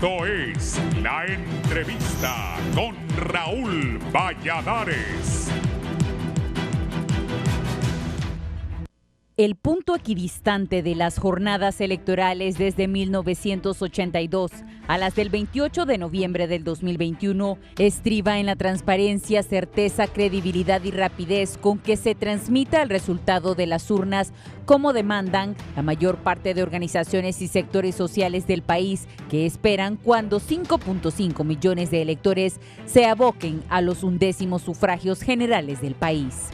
Esto es La Entrevista con Raúl Valladares. El punto equidistante de las jornadas electorales desde 1982 a las del 28 de noviembre del 2021 estriba en la transparencia, certeza, credibilidad y rapidez con que se transmita el resultado de las urnas, como demandan la mayor parte de organizaciones y sectores sociales del país, que esperan cuando 5.5 millones de electores se aboquen a los 11º sufragios generales del país.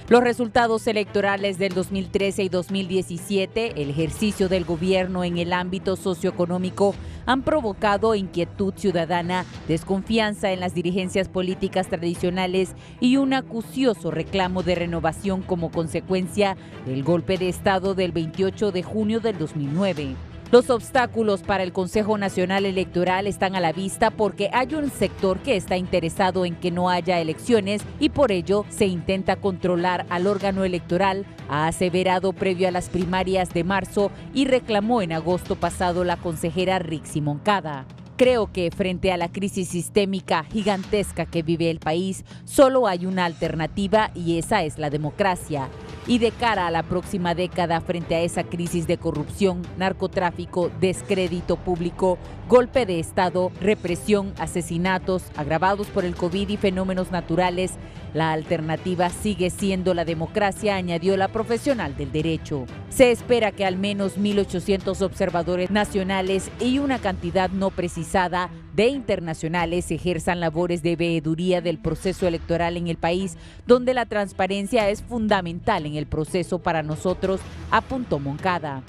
Los resultados electorales del 2013 y 2017, el ejercicio del gobierno en el ámbito socioeconómico, han provocado inquietud ciudadana, desconfianza en las dirigencias políticas tradicionales y un acucioso reclamo de renovación como consecuencia del golpe de Estado del 28 de junio del 2009. Los obstáculos para el Consejo Nacional Electoral están a la vista porque hay un sector que está interesado en que no haya elecciones y por ello se intenta controlar al órgano electoral, ha aseverado previo a las primarias de marzo y reclamó en agosto pasado la consejera Rixi Moncada. Creo que frente a la crisis sistémica gigantesca que vive el país, solo hay una alternativa y esa es la democracia. Y de cara a la próxima década, frente a esa crisis de corrupción, narcotráfico, descrédito público, golpe de Estado, represión, asesinatos agravados por el COVID y fenómenos naturales, la alternativa sigue siendo la democracia, añadió la profesional del derecho. Se espera que al menos 1.800 observadores nacionales y una cantidad no precisada de internacionales ejerzan labores de veeduría del proceso electoral en el país, donde la transparencia es fundamental en el proceso para nosotros, apuntó Moncada.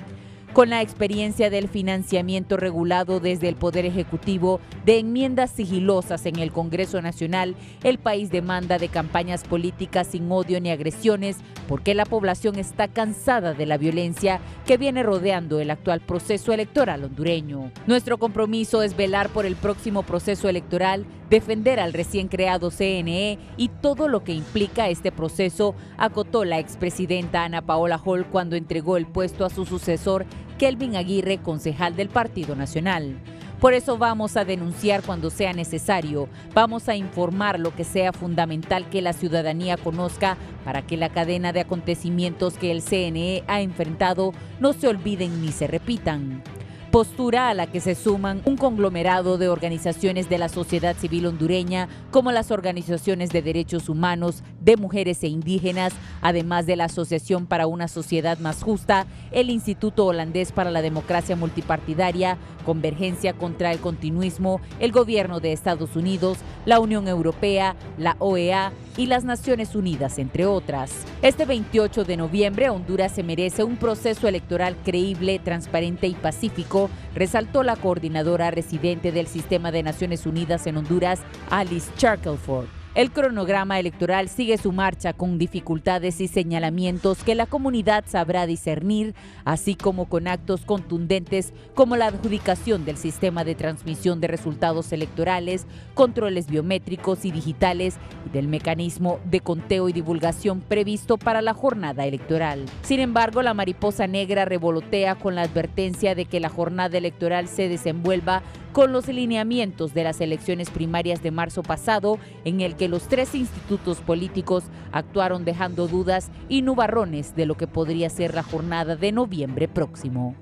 Con la experiencia del financiamiento regulado desde el Poder Ejecutivo, de enmiendas sigilosas en el Congreso Nacional, el país demanda de campañas políticas sin odio ni agresiones, porque la población está cansada de la violencia que viene rodeando el actual proceso electoral hondureño. Nuestro compromiso es velar por el próximo proceso electoral, defender al recién creado CNE y todo lo que implica este proceso, acotó la expresidenta Ana Paola Hall cuando entregó el puesto a su sucesor, Kelvin Aguirre, concejal del Partido Nacional. Por eso vamos a denunciar cuando sea necesario, vamos a informar lo que sea fundamental que la ciudadanía conozca para que la cadena de acontecimientos que el CNE ha enfrentado no se olviden ni se repitan. Postura a la que se suman un conglomerado de organizaciones de la sociedad civil hondureña, como las organizaciones de derechos humanos, de mujeres e indígenas, además de la Asociación para una Sociedad Más Justa, el Instituto Holandés para la Democracia Multipartidaria, Convergencia contra el Continuismo, el Gobierno de Estados Unidos, la Unión Europea, la OEA y las Naciones Unidas, entre otras. Este 28 de noviembre, Honduras se merece un proceso electoral creíble, transparente y pacífico, resaltó la coordinadora residente del Sistema de Naciones Unidas en Honduras, Alice Shackelford. El cronograma electoral sigue su marcha con dificultades y señalamientos que la comunidad sabrá discernir, así como con actos contundentes como la adjudicación del sistema de transmisión de resultados electorales, controles biométricos y digitales y del mecanismo de conteo y divulgación previsto para la jornada electoral. Sin embargo, la mariposa negra revolotea con la advertencia de que la jornada electoral se desenvuelva con los lineamientos de las elecciones primarias de marzo pasado, en el que los 3 institutos políticos actuaron dejando dudas y nubarrones de lo que podría ser la jornada de noviembre próximo.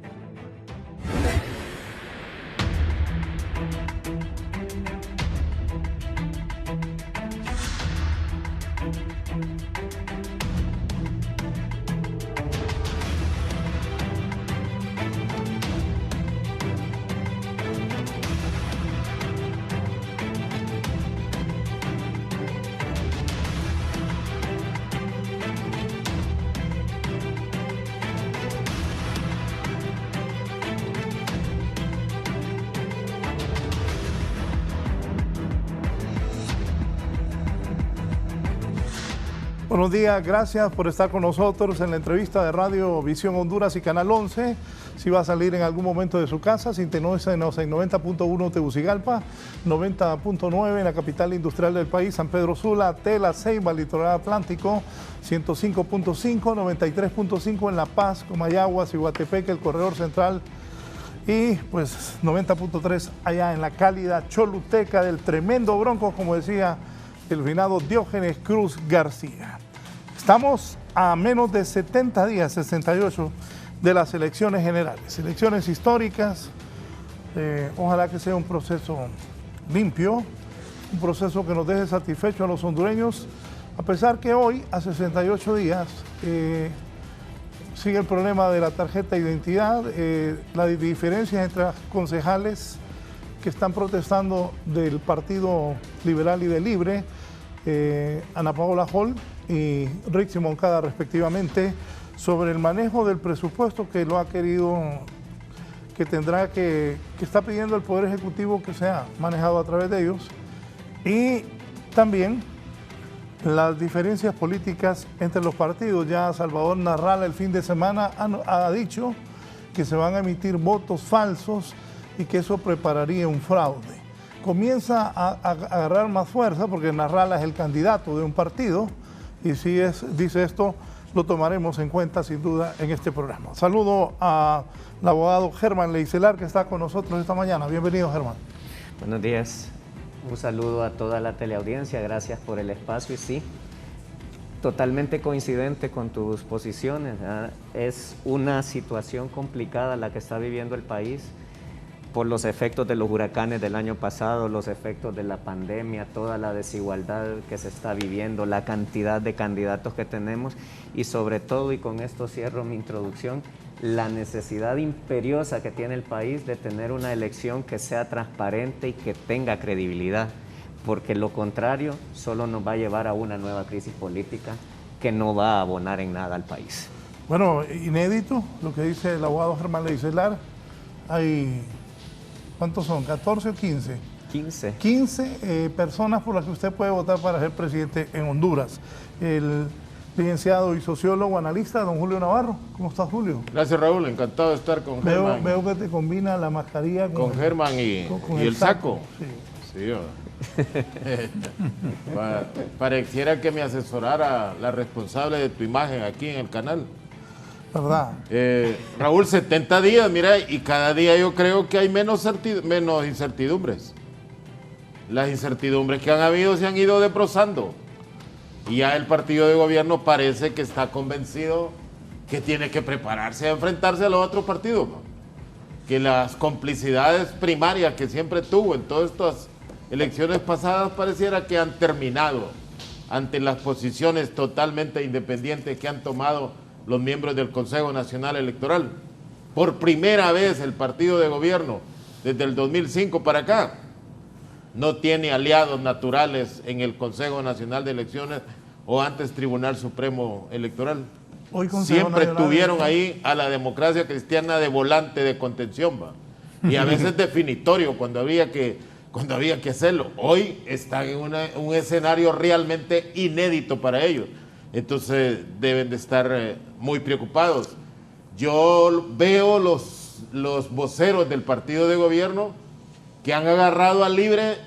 Buenos días, gracias por estar con nosotros en la entrevista de Radio Visión Honduras y Canal 11. Si va a salir en algún momento de su casa, sintonícenos en 90.1 Tegucigalpa, 90.9 en la capital industrial del país, San Pedro Sula, Tela, Ceiba, Litoral Atlántico, 105.5, 93.5 en La Paz, Comayagua, Ciguatepeque, el Corredor Central, y pues 90.3 allá en la cálida Choluteca del tremendo Broncos, como decía el finado Diógenes Cruz García. Estamos a menos de 70 días, 68, de las elecciones generales, elecciones históricas. Ojalá que sea un proceso limpio, un proceso que nos deje satisfechos a los hondureños, a pesar que hoy, a 68 días, sigue el problema de la tarjeta de identidad, la diferencia entre las concejales que están protestando del Partido Liberal y de Libre, Ana Paola Hall y Rixi Moncada respectivamente, sobre el manejo del presupuesto que lo ha querido, que está pidiendo el Poder Ejecutivo que sea manejado a través de ellos, y también las diferencias políticas entre los partidos. Ya Salvador Narrala el fin de semana ha dicho que se van a emitir votos falsos y que eso prepararía un fraude. Comienza a agarrar más fuerza porque Narrala es el candidato de un partido y si dice esto, lo tomaremos en cuenta sin duda en este programa. Saludo al abogado Germán Leicelar que está con nosotros esta mañana. Bienvenido, Germán. Buenos días. Un saludo a toda la teleaudiencia, gracias por el espacio y sí, totalmente coincidente con tus posiciones. Es una situación complicada la que está viviendo el país por los efectos de los huracanes del año pasado, los efectos de la pandemia, toda la desigualdad que se está viviendo, la cantidad de candidatos que tenemos y sobre todo, y con esto cierro mi introducción, la necesidad imperiosa que tiene el país de tener una elección que sea transparente y que tenga credibilidad, porque lo contrario solo nos va a llevar a una nueva crisis política que no va a abonar en nada al país. Bueno, inédito lo que dice el abogado Germán Leicelar. Hay, ¿cuántos son? ¿14 o 15? 15. 15 personas por las que usted puede votar para ser presidente en Honduras. El licenciado y sociólogo analista, don Julio Navarro. ¿Cómo estás, Julio? Gracias, Raúl. Encantado de estar con Germán. Veo que te combina la mascarilla con Germán y el saco. Sí. Pareciera que me asesorara la responsable de tu imagen aquí en el canal. ¿Verdad? Raúl, 70 días, mira, y cada día yo creo que hay menos incertidumbres. Las incertidumbres que han habido se han ido desbrozando. Y ya el partido de gobierno parece que está convencido que tiene que prepararse a enfrentarse a los otros partidos, ¿no? Que las complicidades primarias que siempre tuvo en todas estas elecciones pasadas pareciera que han terminado ante las posiciones totalmente independientes que han tomado los miembros del Consejo Nacional Electoral. Por primera vez el partido de gobierno, desde el 2005 para acá, no tiene aliados naturales en el Consejo Nacional de Elecciones o antes Tribunal Supremo Electoral. Siempre tuvieron ahí a la democracia cristiana de volante de contención, ¿va? Y a veces definitorio cuando había que hacerlo. Hoy están en un escenario realmente inédito para ellos. Entonces deben de estar muy preocupados. Yo veo los voceros del partido de gobierno que han agarrado al Libre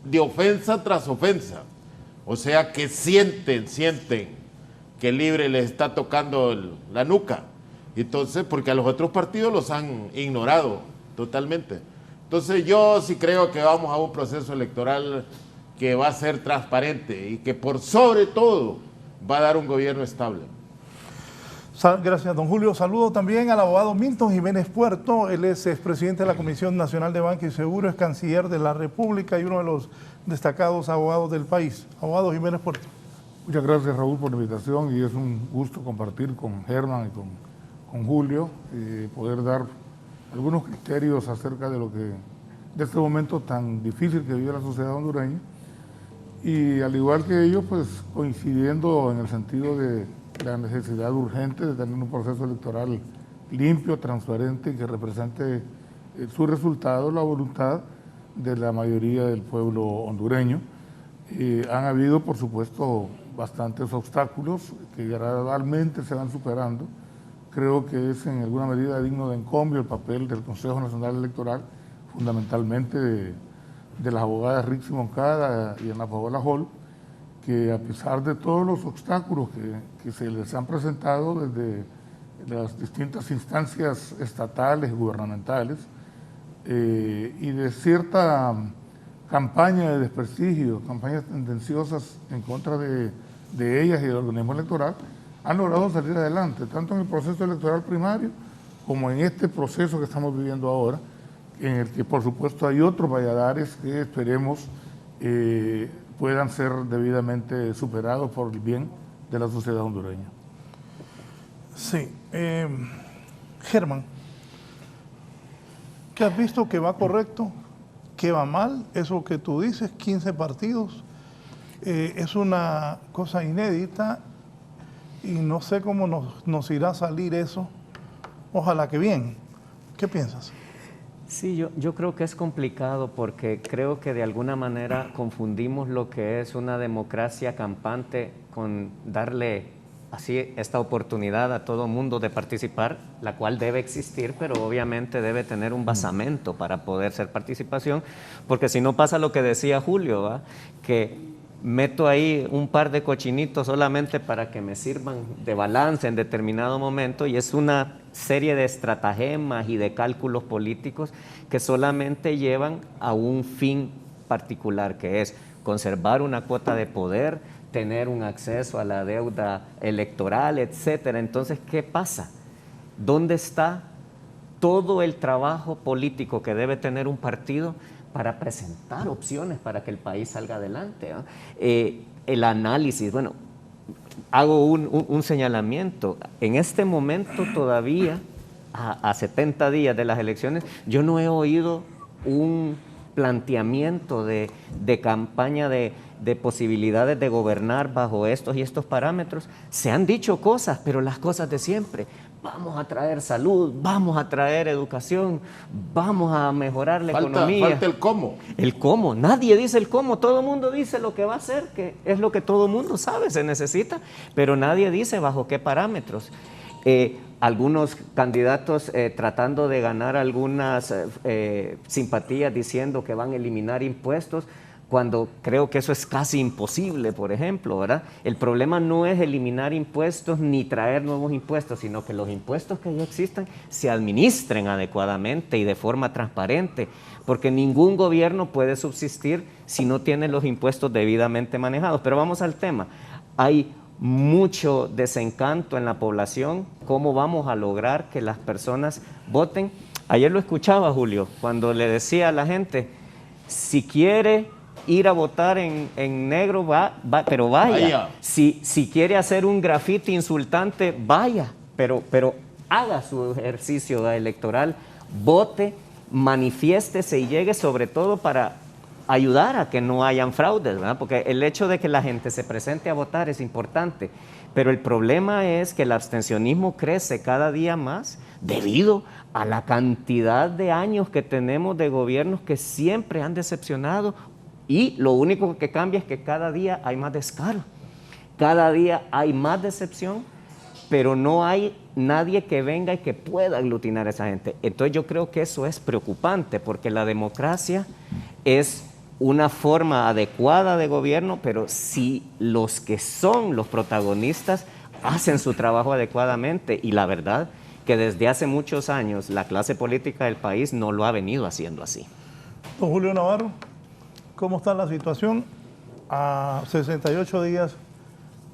de ofensa tras ofensa. O sea que sienten que el Libre les está tocando la nuca. Entonces, porque a los otros partidos los han ignorado totalmente. Entonces yo sí creo que vamos a un proceso electoral que va a ser transparente y que por sobre todo va a dar un gobierno estable. Gracias, don Julio. Saludo también al abogado Milton Jiménez Puerto. Él es expresidente de la Comisión Nacional de Banca y Seguro, es canciller de la República y uno de los destacados abogados del país. Abogado Jiménez Puerto. Muchas gracias, Raúl, por la invitación y es un gusto compartir con Germán y con Julio y poder dar algunos criterios acerca de este momento tan difícil que vive la sociedad hondureña y al igual que ellos, pues coincidiendo en el sentido de la necesidad urgente de tener un proceso electoral limpio, transparente y que represente su resultado, la voluntad de la mayoría del pueblo hondureño. Han habido, por supuesto, bastantes obstáculos que gradualmente se van superando. Creo que es en alguna medida digno de encomio el papel del Consejo Nacional Electoral, fundamentalmente de las abogadas Rixi Moncada y Ana Paola Hall, que a pesar de todos los obstáculos que se les han presentado desde las distintas instancias estatales, gubernamentales, y de cierta campaña de desprestigio, campañas tendenciosas en contra de ellas y del organismo electoral, han logrado salir adelante, tanto en el proceso electoral primario como en este proceso que estamos viviendo ahora, en el que por supuesto hay otros Valladares que esperemos puedan ser debidamente superados por el bien de la sociedad hondureña. Sí. Germán, ¿qué has visto que va correcto? ¿Qué va mal? Eso que tú dices, 15 partidos, es una cosa inédita y no sé cómo nos irá a salir eso. Ojalá que bien. ¿Qué piensas? Sí, yo creo que es complicado porque creo que de alguna manera confundimos lo que es una democracia campante con darle así esta oportunidad a todo mundo de participar, la cual debe existir, pero obviamente debe tener un basamento para poder ser participación, porque si no pasa lo que decía Julio, ¿va? Que meto ahí un par de cochinitos solamente para que me sirvan de balance en determinado momento, y es una serie de estratagemas y de cálculos políticos que solamente llevan a un fin particular, que es conservar una cuota de poder, tener un acceso a la deuda electoral, etcétera. Entonces, ¿qué pasa? ¿Dónde está todo el trabajo político que debe tener un partido para presentar opciones para que el país salga adelante? El análisis, bueno, hago un señalamiento. En este momento todavía, a 70 días de las elecciones, yo no he oído un planteamiento de campaña de posibilidades de gobernar bajo estos y estos parámetros. Se han dicho cosas, pero las cosas de siempre. Vamos a traer salud, vamos a traer educación, vamos a mejorar la economía. Falta el cómo. El cómo, nadie dice el cómo, todo el mundo dice lo que va a hacer, que es lo que todo el mundo sabe, se necesita, pero nadie dice bajo qué parámetros. Algunos candidatos tratando de ganar algunas simpatías diciendo que van a eliminar impuestos, cuando creo que eso es casi imposible, por ejemplo, ¿verdad? El problema no es eliminar impuestos ni traer nuevos impuestos, sino que los impuestos que ya existan se administren adecuadamente y de forma transparente, porque ningún gobierno puede subsistir si no tiene los impuestos debidamente manejados. Pero vamos al tema. Hay mucho desencanto en la población. ¿Cómo vamos a lograr que las personas voten? Ayer lo escuchaba, Julio, cuando le decía a la gente, si quiere ir a votar en negro, pero vaya. Si quiere hacer un grafiti insultante, vaya, pero haga su ejercicio electoral, vote, manifiéstese y llegue, sobre todo para ayudar a que no hayan fraudes, ¿verdad? Porque el hecho de que la gente se presente a votar es importante, pero el problema es que el abstencionismo crece cada día más debido a la cantidad de años que tenemos de gobiernos que siempre han decepcionado. Y lo único que cambia es que cada día hay más descaro, cada día hay más decepción, pero no hay nadie que venga y que pueda aglutinar a esa gente. Entonces yo creo que eso es preocupante, porque la democracia es una forma adecuada de gobierno, pero si los que son los protagonistas hacen su trabajo adecuadamente, y la verdad que desde hace muchos años la clase política del país no lo ha venido haciendo así. Don Julio Navarro, ¿cómo está la situación a 68 días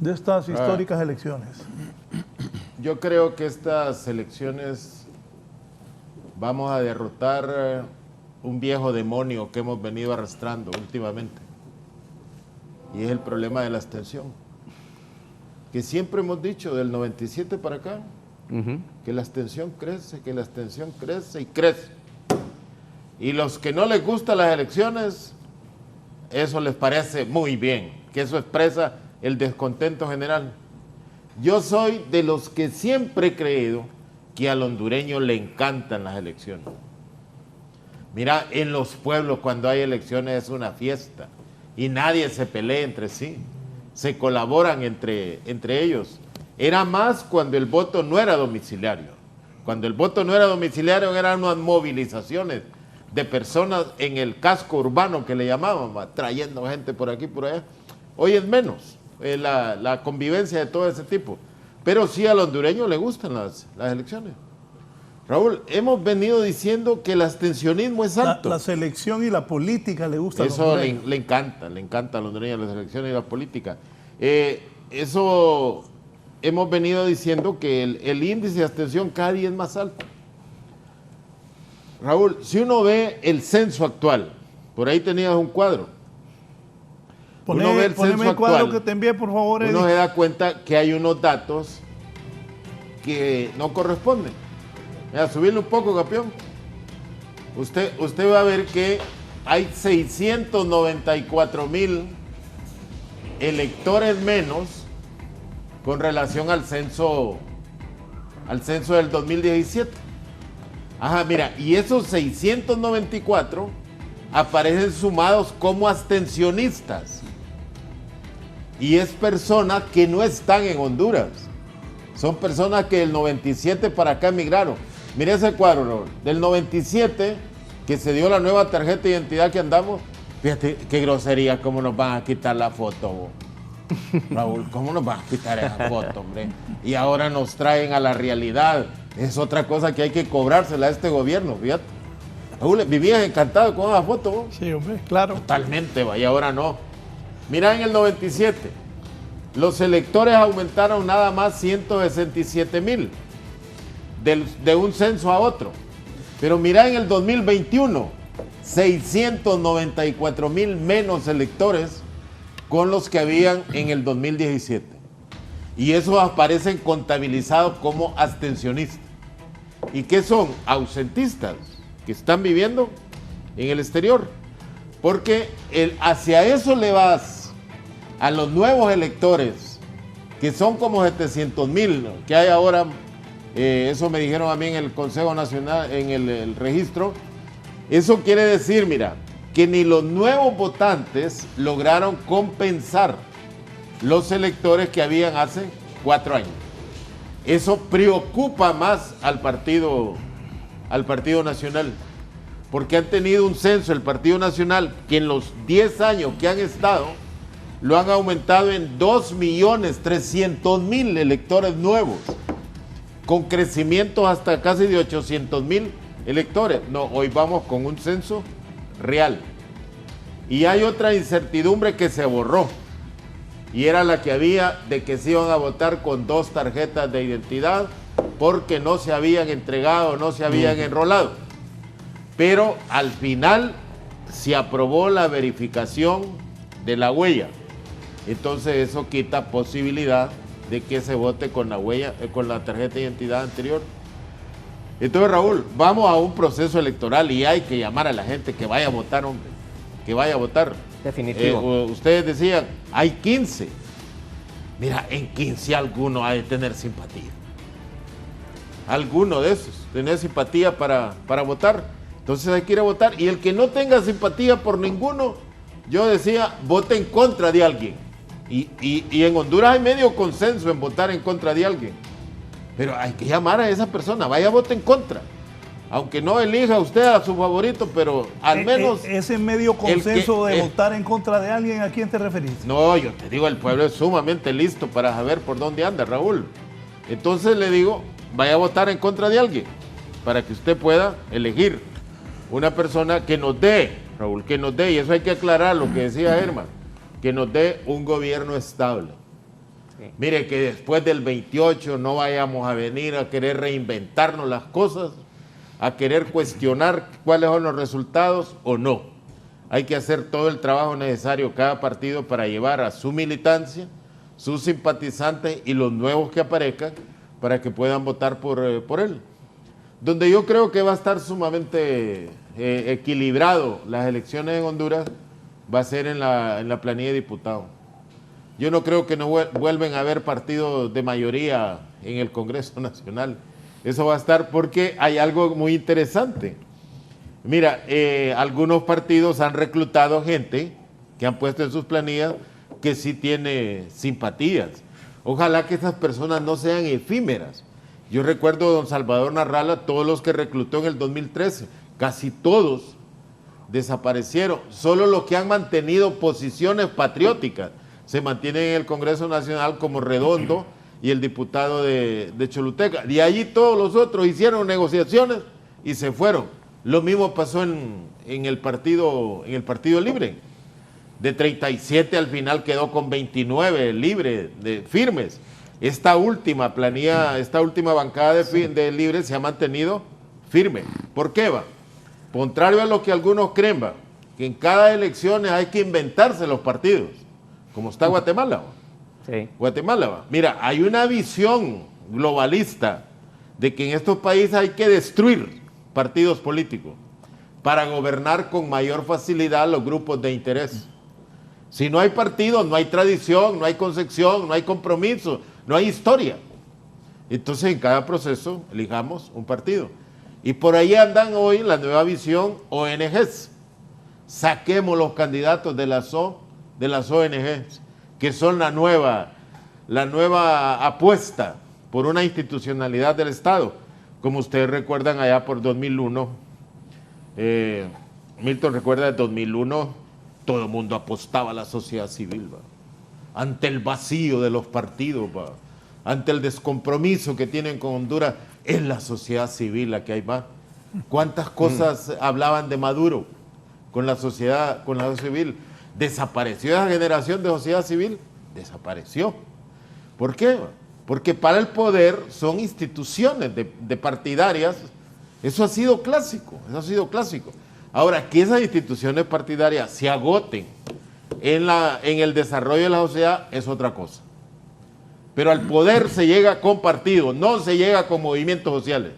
de estas históricas elecciones? Yo creo que estas elecciones vamos a derrotar un viejo demonio que hemos venido arrastrando últimamente. Y es el problema de la abstención. Que siempre hemos dicho del 97 para acá, que la abstención crece, que la abstención crece y crece. Y los que no les gustan las elecciones, eso les parece muy bien, que eso expresa el descontento general. Yo soy de los que siempre he creído que al hondureño le encantan las elecciones. Mira, en los pueblos cuando hay elecciones es una fiesta y nadie se pelea entre sí, se colaboran entre ellos. Era más cuando el voto no era domiciliario. Cuando el voto no era domiciliario eran unas movilizaciones de personas en el casco urbano que le llamaban, trayendo gente por aquí y por allá. Hoy es menos la convivencia de todo ese tipo. pero sí al hondureño le gustan las elecciones. Raúl, hemos venido diciendo que el abstencionismo es alto. La selección y la política le gustan. Eso le encanta al hondureño, la selección y la política. Eso hemos venido diciendo que el índice de abstención cada día es más alto. Raúl, si uno ve el censo actual, por ahí tenías un cuadro. Poneme el cuadro que te envié, por favor, Eddie. Uno se da cuenta que hay unos datos que no corresponden. Mira, subirle un poco, campeón. Usted va a ver que hay 694,000 electores menos con relación al censo del 2017. Ajá, mira, y esos 694 aparecen sumados como abstencionistas. Y es personas que no están en Honduras. Son personas que del 97 para acá emigraron. Mire ese cuadro, Raúl. Del 97, que se dio la nueva tarjeta de identidad que andamos. Fíjate qué grosería, cómo nos van a quitar la foto, vos. Raúl, ¿cómo nos van a quitar esa foto, hombre? Y ahora nos traen a la realidad. Es otra cosa que hay que cobrársela a este gobierno, fíjate. Raúl, vivías encantado con esa foto, vos. Sí, hombre, claro. Totalmente, vaya, ahora no. Mira, en el 97, los electores aumentaron nada más 167,000 de un censo a otro. Pero mira, en el 2021, 694,000 menos electores con los que habían en el 2017. Y esos aparecen contabilizados como abstencionistas. ¿Y qué son? Ausentistas que están viviendo en el exterior. Porque hacia eso le vas a los nuevos electores, que son como 700,000 que hay ahora. Eso me dijeron a mí en el Consejo Nacional, en el registro. Eso quiere decir, mira, que ni los nuevos votantes lograron compensar los electores que habían hace 4 años. Eso preocupa más al Partido Nacional, porque han tenido un censo, el Partido Nacional, que en los 10 años que han estado, lo han aumentado en 2,300,000 electores nuevos, con crecimientos hasta casi de 800,000 electores. No, hoy vamos con un censo real. Y hay otra incertidumbre que se borró, y era la que había de que se iban a votar con 2 tarjetas de identidad porque no se habían entregado, no se habían enrolado. Pero al final se aprobó la verificación de la huella. Entonces eso quita posibilidad de que se vote con la huella, con la tarjeta de identidad anterior. Entonces, Raúl, vamos a un proceso electoral y hay que llamar a la gente que vaya a votar, hombre, que vaya a votar. Definitivo. Ustedes decían, hay 15. Mira, en 15 alguno ha de tener simpatía. Alguno de esos, tener simpatía para votar. Entonces hay que ir a votar. Y el que no tenga simpatía por ninguno, yo decía, vote en contra de alguien. Y en Honduras hay medio consenso en votar en contra de alguien. Pero hay que llamar a esa persona, vaya, vote en contra. Aunque no elija usted a su favorito, pero al menos... Ese medio consenso de votar en contra de alguien, ¿a quién te referís? No, yo te digo, el pueblo es sumamente listo para saber por dónde anda, Raúl. Entonces le digo, vaya a votar en contra de alguien, para que usted pueda elegir una persona que nos dé, Raúl, que nos dé, y eso hay que aclarar lo que decía Germán, que nos dé un gobierno estable. Sí. Mire, que después del 28 no vayamos a venir a querer reinventarnos las cosas, a querer cuestionar cuáles son los resultados o no. Hay que hacer todo el trabajo necesario cada partido para llevar a su militancia, sus simpatizantes y los nuevos que aparezcan para que puedan votar por él. Donde yo creo que va a estar sumamente equilibrado las elecciones en Honduras va a ser en la planilla de diputados. Yo no creo que no vuelven a haber partidos de mayoría en el Congreso Nacional. Eso va a estar porque hay algo muy interesante. Mira, algunos partidos han reclutado gente que han puesto en sus planillas que sí tiene simpatías. Ojalá que esas personas no sean efímeras. Yo recuerdo a don Salvador Narrala, todos los que reclutó en el 2013, casi todos desaparecieron. Solo los que han mantenido posiciones patrióticas se mantienen en el Congreso Nacional, como Redondo, y el diputado de Choluteca. De allí todos los otros hicieron negociaciones y se fueron. Lo mismo pasó en el Partido Libre. De 37 al final quedó con 29 libre de firmes. Esta última bancada de Libre se ha mantenido firme. ¿Por qué va? Contrario a lo que algunos creen, va, que en cada elección hay que inventarse los partidos, como está Guatemala. Sí. Guatemala, va. Mira, hay una visión globalista de que en estos países hay que destruir partidos políticos para gobernar con mayor facilidad los grupos de interés. Si no hay partidos, no hay tradición, no hay concepción, no hay compromiso, no hay historia. Entonces, en cada proceso, elijamos un partido. Y por ahí andan hoy la nueva visión ONGs. Saquemos los candidatos de las ONGs, que son la nueva apuesta por una institucionalidad del Estado. Como ustedes recuerdan, allá por 2001, Milton recuerda, de 2001, todo el mundo apostaba a la sociedad civil, ¿va? Ante el vacío de los partidos, ¿va? Ante el descompromiso que tienen con Honduras, es la sociedad civil la que hay más. ¿Cuántas cosas hablaban de Maduro con la sociedad civil? ¿Desapareció esa generación de sociedad civil? Desapareció. ¿Por qué? Porque para el poder son instituciones de partidarias. Eso ha sido clásico, Ahora, que esas instituciones partidarias se agoten en el desarrollo de la sociedad es otra cosa. Pero al poder se llega con partidos, no se llega con movimientos sociales.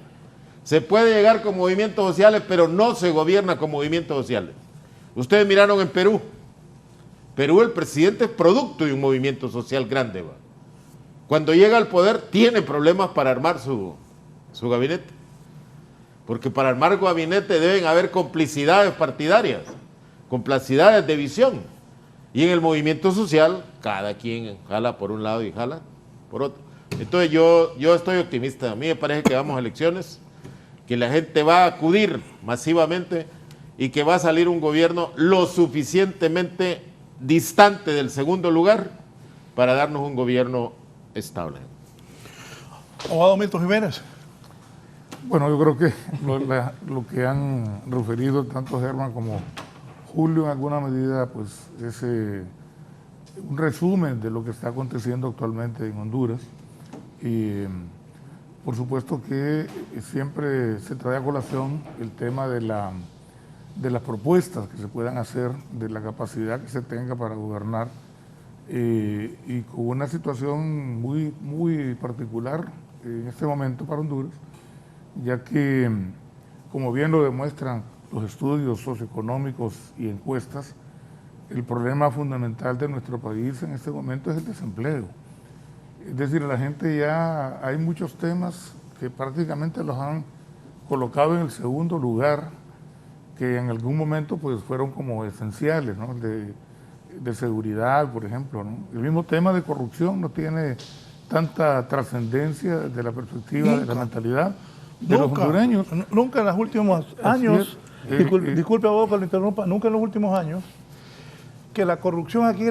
Se puede llegar con movimientos sociales, pero no se gobierna con movimientos sociales. Ustedes miraron en Perú. Perú, el presidente es producto de un movimiento social grande, ¿va? Cuando llega al poder tiene problemas para armar su gabinete. Porque para armar gabinete deben haber complicidades partidarias, complicidades de visión. Y en el movimiento social, cada quien jala por un lado y jala por otro. Entonces yo estoy optimista. A mí me parece que vamos a elecciones, que la gente va a acudir masivamente y que va a salir un gobierno lo suficientemente distante del segundo lugar para darnos un gobierno estable. Abogado Milton Jiménez. Bueno, yo creo que lo que han referido tanto Germán como Julio en alguna medida, pues es un resumen de lo que está aconteciendo actualmente en Honduras. Y por supuesto que siempre se trae a colación el tema de las propuestas que se puedan hacer, de la capacidad que se tenga para gobernar, y con una situación muy, muy particular en este momento para Honduras, ya que, como bien lo demuestran los estudios socioeconómicos y encuestas, el problema fundamental de nuestro país en este momento es el desempleo. Es decir, la gente ya, hay muchos temas que prácticamente los han colocado en el segundo lugar, que en algún momento pues fueron como esenciales, ¿no? De seguridad, por ejemplo, ¿no? El mismo tema de corrupción no tiene tanta trascendencia desde la perspectiva de la mentalidad de los hondureños. Nunca en los últimos años, disculpe abogado que lo interrumpa, nunca en los últimos años que la corrupción aquí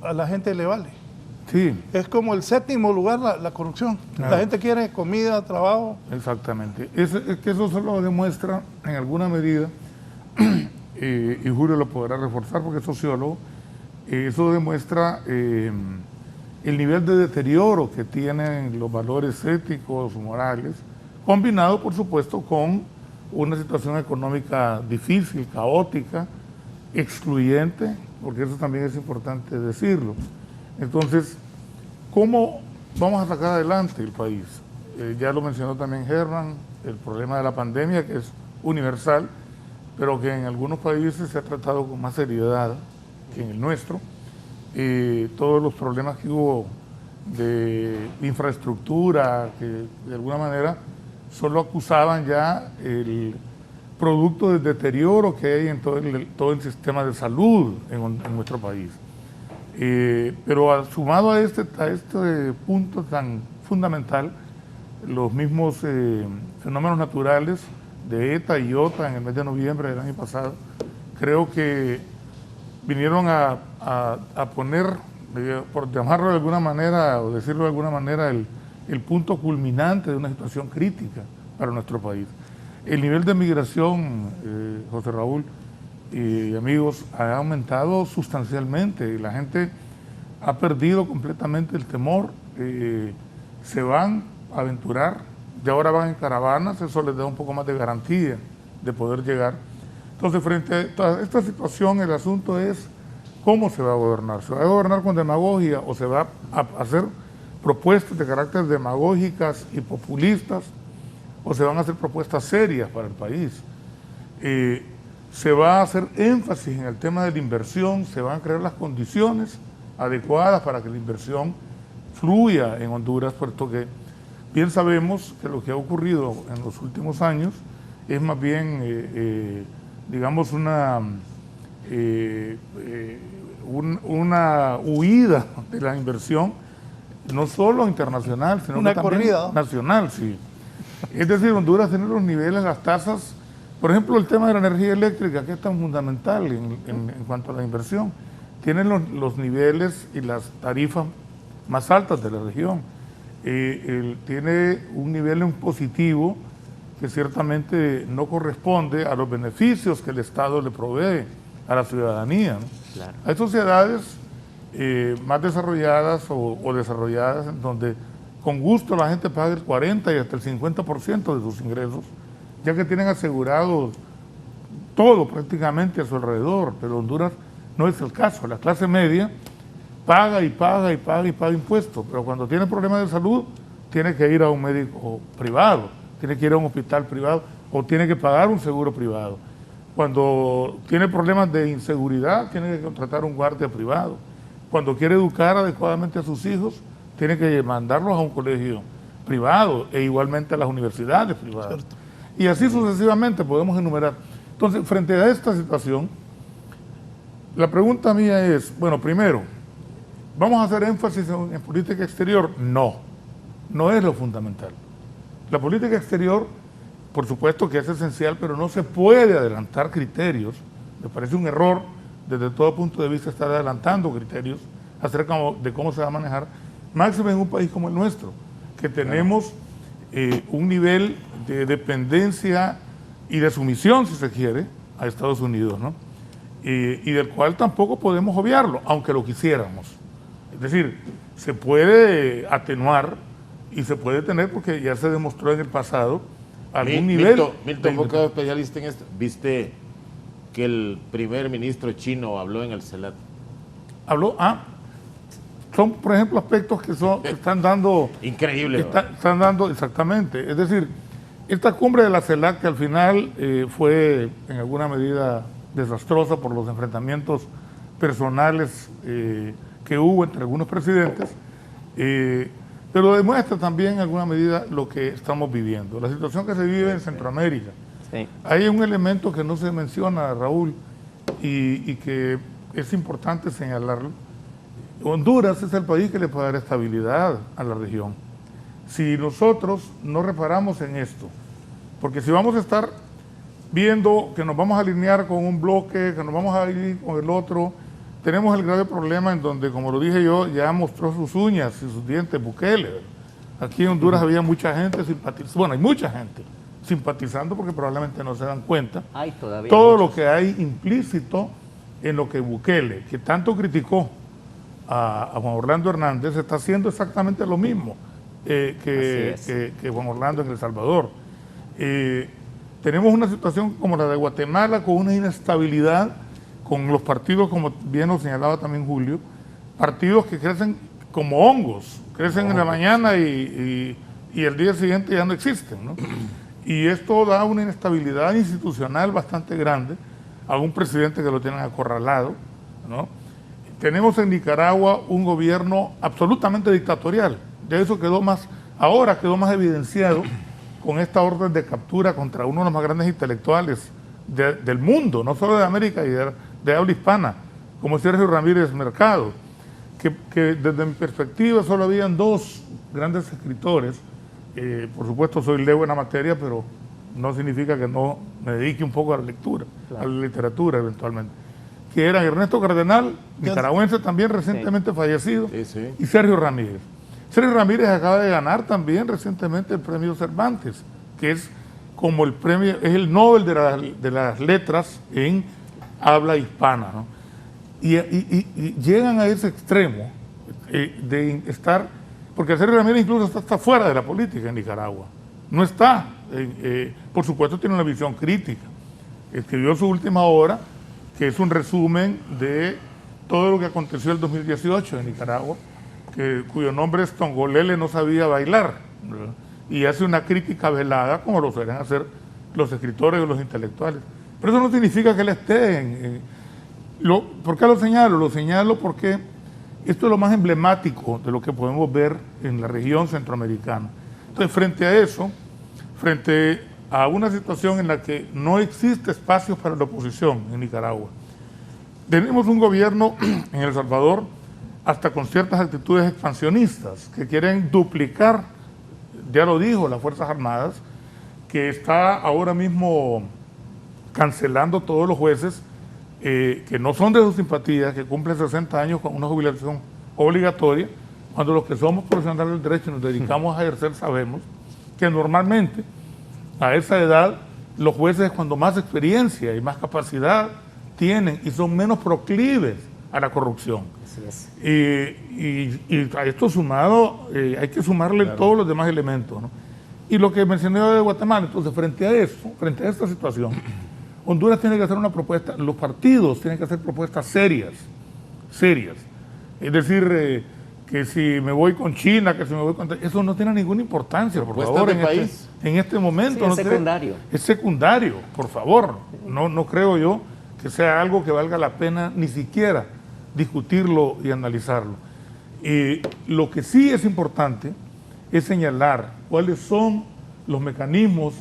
a la gente le vale. Sí. Es como el séptimo lugar la corrupción. Claro. La gente quiere comida, trabajo. Exactamente. Es que eso se lo demuestra en alguna medida, y Julio lo podrá reforzar porque es sociólogo, eso demuestra el nivel de deterioro que tienen los valores éticos o morales, combinado, por supuesto, con una situación económica difícil, caótica, excluyente, porque eso también es importante decirlo. Entonces, ¿cómo vamos a sacar adelante el país? Ya lo mencionó también Germán, el problema de la pandemia, que es universal, pero que en algunos países se ha tratado con más seriedad que en el nuestro. Todos los problemas que hubo de infraestructura, que de alguna manera solo acusaban ya el producto del deterioro que hay en todo el sistema de salud en nuestro país. Pero sumado a este punto tan fundamental, los mismos fenómenos naturales de ETA y IOTA en el mes de noviembre del año pasado, creo que vinieron a poner por llamarlo de alguna manera o decirlo de alguna manera, el punto culminante de una situación crítica para nuestro país. El nivel de migración, José Raúl y amigos, ha aumentado sustancialmente y la gente ha perdido completamente el temor. Se van a aventurar, de ahora van en caravanas, eso les da un poco más de garantía de poder llegar. Entonces, frente a toda esta situación, el asunto es cómo se va a gobernar. ¿Se va a gobernar con demagogia o se va a hacer propuestas de carácter demagógicas y populistas o se van a hacer propuestas serias para el país? Se va a hacer énfasis en el tema de la inversión, se van a crear las condiciones adecuadas para que la inversión fluya en Honduras, puesto que bien sabemos que lo que ha ocurrido en los últimos años es más bien, digamos, una huida de la inversión, no solo internacional, sino una también corrida nacional, sí. Es decir, Honduras tiene los niveles, las tasas, por ejemplo, el tema de la energía eléctrica, que es tan fundamental en cuanto a la inversión, tienen los niveles y las tarifas más altas de la región. Tiene un nivel impositivo que ciertamente no corresponde a los beneficios que el Estado le provee a la ciudadanía, ¿no? Claro. Hay sociedades más desarrolladas o desarrolladas en donde con gusto la gente paga el 40 y hasta el 50% de sus ingresos, ya que tienen asegurado todo prácticamente a su alrededor, pero Honduras no es el caso. La clase media paga y paga y paga y paga impuestos, pero cuando tiene problemas de salud tiene que ir a un médico privado, tiene que ir a un hospital privado o tiene que pagar un seguro privado. Cuando tiene problemas de inseguridad tiene que contratar un guardia privado. Cuando quiere educar adecuadamente a sus hijos tiene que mandarlos a un colegio privado e igualmente a las universidades privadas. Cierto. Y así sucesivamente podemos enumerar. Entonces, frente a esta situación, la pregunta mía es, bueno, primero, ¿vamos a hacer énfasis en política exterior? No, no es lo fundamental. La política exterior, por supuesto que es esencial, pero no se puede adelantar criterios. Me parece un error desde todo punto de vista estar adelantando criterios acerca de cómo se va a manejar, máximo en un país como el nuestro, que tenemos un nivel de dependencia y de sumisión, si se quiere, a Estados Unidos, ¿no? Y del cual tampoco podemos obviarlo, aunque lo quisiéramos. Es decir, se puede atenuar y se puede tener, porque ya se demostró en el pasado, algún nivel... Milton, vos que sos especialista en esto, ¿viste que el primer ministro chino habló en el CELAC? Habló, son, por ejemplo, aspectos que están dando... Increíble. Están dando, exactamente. Es decir, esta cumbre de la CELAC, que al final fue en alguna medida desastrosa por los enfrentamientos personales que hubo entre algunos presidentes, pero demuestra también en alguna medida lo que estamos viviendo, la situación que se vive en Centroamérica. Sí. Hay un elemento que no se menciona, Raúl, y que es importante señalarlo. Honduras es el país que le puede dar estabilidad a la región. Si nosotros no reparamos en esto, porque si vamos a estar viendo que nos vamos a alinear con un bloque, que nos vamos a ir con el otro, tenemos el grave problema en donde, como lo dije yo, ya mostró sus uñas y sus dientes Bukele. Aquí en Honduras había mucha gente simpatizando, bueno, hay mucha gente simpatizando porque probablemente no se dan cuenta. Hay todavía todo muchos. lo que hay implícito en lo que Bukele, que tanto criticó a Juan Orlando Hernández, está haciendo exactamente lo mismo que Juan Orlando en El Salvador. Tenemos una situación como la de Guatemala, con una inestabilidad, con los partidos, como bien lo señalaba también Julio, partidos que crecen como hongos, crecen en la mañana y el día siguiente ya no existen, ¿no? Y esto da una inestabilidad institucional bastante grande a un presidente que lo tienen acorralado, ¿no? Tenemos en Nicaragua un gobierno absolutamente dictatorial. De eso ahora quedó más evidenciado con esta orden de captura contra uno de los más grandes intelectuales del mundo, no solo de América y de habla hispana, como Sergio Ramírez Mercado, que desde mi perspectiva solo habían dos grandes escritores. Por supuesto soy lego en la materia, pero no significa que no me dedique un poco a la lectura, claro, a la literatura eventualmente, que eran Ernesto Cardenal, nicaragüense también recientemente fallecido, y Sergio Ramírez. Sergio Ramírez acaba de ganar también recientemente el premio Cervantes, que es como el premio, es el Nobel de las letras en habla hispana, ¿no? Y llegan a ese extremo de estar, porque Sergio Ramírez incluso está fuera de la política en Nicaragua, no está, por supuesto tiene una visión crítica, escribió su última obra, que es un resumen de todo lo que aconteció el 2018 en Nicaragua, cuyo nombre es Tongolele no sabía bailar, ¿verdad? Y hace una crítica velada, como lo suelen hacer los escritores o los intelectuales. Pero eso no significa que él esté ¿por qué lo señalo? Lo señalo porque esto es lo más emblemático de lo que podemos ver en la región centroamericana. Entonces, frente a eso, frente a una situación en la que no existe espacios para la oposición en Nicaragua, tenemos un gobierno en El Salvador hasta con ciertas actitudes expansionistas que quieren duplicar, ya lo dijo, las Fuerzas Armadas, que está ahora mismo cancelando todos los jueces que no son de su simpatía, que cumplen 60 años con una jubilación obligatoria, cuando los que somos profesionales del derecho y nos dedicamos a ejercer sabemos que normalmente a esa edad los jueces cuando más experiencia y más capacidad tienen y son menos proclives a la corrupción. Así es. Y a esto sumado, hay que sumarle todos los demás elementos, ¿no? Y lo que mencioné de Guatemala, entonces frente a eso, frente a esta situación, Honduras tiene que hacer una propuesta, los partidos tienen que hacer propuestas serias. Es decir, que si me voy con China, que si me voy con... Eso no tiene ninguna importancia, por favor, en este momento. Sí, es secundario. Es secundario, por favor. No creo yo que sea algo que valga la pena ni siquiera discutirlo y analizarlo. Lo que sí es importante es señalar cuáles son los mecanismos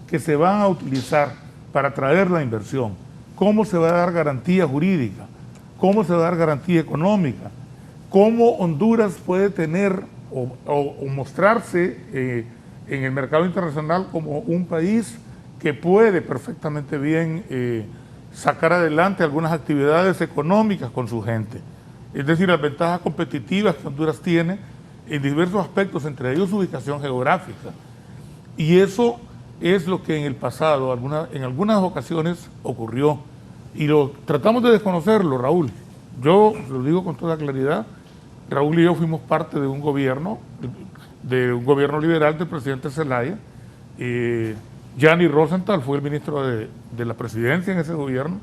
que se van a utilizar para atraer la inversión, cómo se va a dar garantía jurídica, cómo se va a dar garantía económica, cómo Honduras puede tener o mostrarse en el mercado internacional como un país que puede perfectamente bien sacar adelante algunas actividades económicas con su gente. Es decir, las ventajas competitivas que Honduras tiene en diversos aspectos, entre ellos su ubicación geográfica. Y eso es lo que en el pasado, en algunas ocasiones, ocurrió. Y lo tratamos de desconocerlo, Raúl. Yo lo digo con toda claridad, Raúl y yo fuimos parte de un gobierno liberal del presidente Zelaya. Gianni Rosenthal fue el ministro de la presidencia en ese gobierno.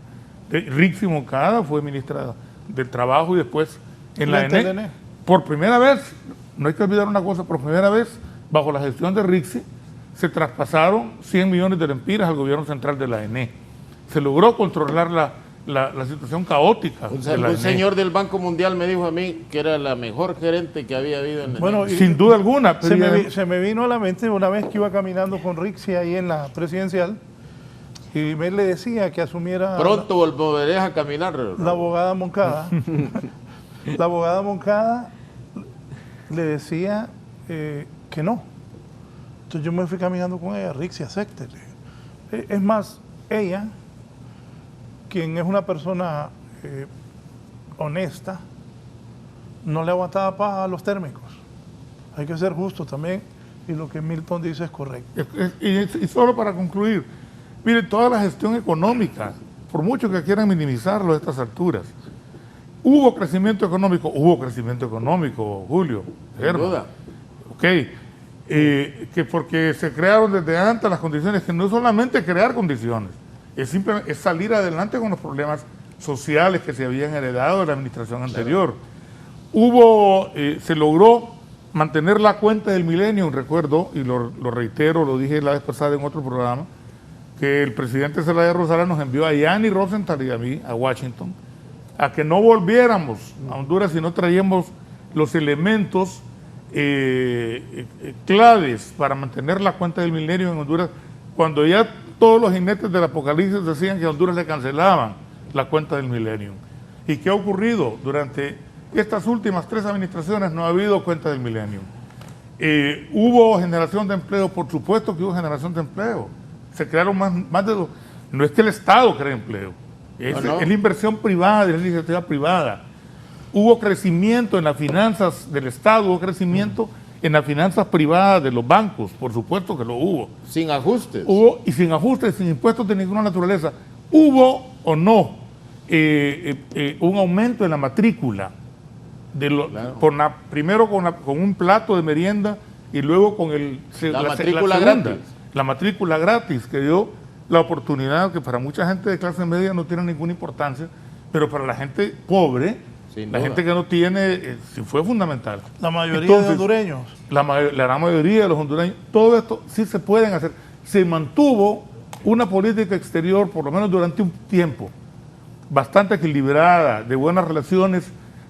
Rixi Moncada fue ministra del Trabajo y después en la ENE. Por primera vez, no hay que olvidar una cosa, por primera vez, bajo la gestión de Rixi, se traspasaron 100 millones de lempiras al gobierno central de la ENE. Se logró controlar la situación caótica. Un señor del Banco Mundial me dijo a mí que era la mejor gerente que había habido en bueno, sin duda alguna. Se me vino a la mente una vez que iba caminando con Rixi ahí en la presidencial y me le decía que asumiera... Pronto volveré a caminar. La abogada Moncada. La abogada Moncada le decía que no. Entonces yo me fui caminando con ella, Rixi, acéptele. Es más, ella, quien es una persona honesta, no le aguantaba paja a los térmicos. Hay que ser justo también, y lo que Milton dice es correcto. Y solo para concluir, miren, toda la gestión económica, por mucho que quieran minimizarlo a estas alturas, hubo crecimiento económico, Julio, sin duda. Ok, que porque se crearon desde antes las condiciones, que no es solamente crear condiciones, es salir adelante con los problemas sociales que se habían heredado de la administración anterior. Se logró mantener la cuenta del milenio, recuerdo, y lo reitero, lo dije la vez pasada en otro programa, que el presidente Zelaya Rosales nos envió a Gianni Rosenthal y a mí, a Washington, a que no volviéramos a Honduras si no traíamos los elementos claves para mantener la cuenta del milenio en Honduras, cuando ya todos los jinetes del apocalipsis decían que a Honduras le cancelaban la cuenta del milenio. ¿Y qué ha ocurrido? Durante estas últimas 3 administraciones no ha habido cuenta del milenio. ¿Hubo generación de empleo? Por supuesto que hubo generación de empleo. Se crearon más de... No es que el Estado cree empleo, Es la inversión privada, es la iniciativa privada. Hubo crecimiento en las finanzas del Estado, hubo crecimiento en las finanzas privadas de los bancos, por supuesto que lo hubo. Sin ajustes. Hubo, y sin ajustes, sin impuestos de ninguna naturaleza. ¿Hubo o no un aumento en la matrícula? Claro. Primero con un plato de merienda y luego con la matrícula gratis. La matrícula gratis, que dio la oportunidad que para mucha gente de clase media no tiene ninguna importancia, pero para la gente pobre, la gente que no tiene, sí fue fundamental. La mayoría de hondureños. La gran mayoría de los hondureños, todo esto sí se pueden hacer. Se mantuvo una política exterior, por lo menos durante un tiempo, bastante equilibrada, de buenas relaciones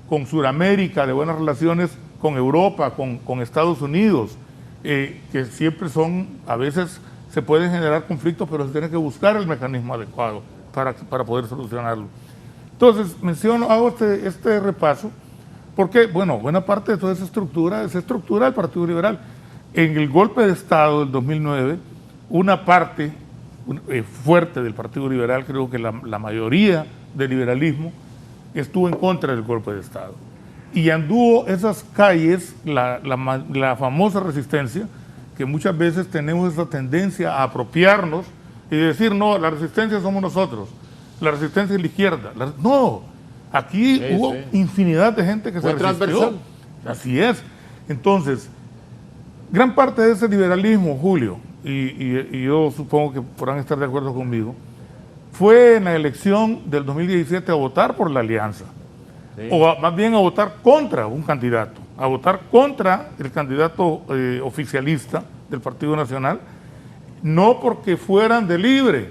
con Sudamérica, de buenas relaciones con Europa, con Estados Unidos, que siempre son, a veces se pueden generar conflictos, pero se tiene que buscar el mecanismo adecuado para poder solucionarlo. Entonces, hago este repaso, porque, bueno, buena parte de toda esa estructura del Partido Liberal. En el golpe de Estado del 2009, una parte fuerte del Partido Liberal, creo que la mayoría del liberalismo, estuvo en contra del golpe de Estado. Y anduvo esas calles, la famosa resistencia, que muchas veces tenemos esa tendencia a apropiarnos y decir, no, la resistencia somos nosotros, la resistencia es la izquierda. No, aquí hubo infinidad de gente que se resistió. Transversal. Así es. Entonces, gran parte de ese liberalismo, Julio, y yo supongo que podrán estar de acuerdo conmigo, fue en la elección del 2017 a votar por la alianza, o más bien a votar contra un candidato, a votar contra el candidato oficialista del Partido Nacional, no porque fueran de Libre,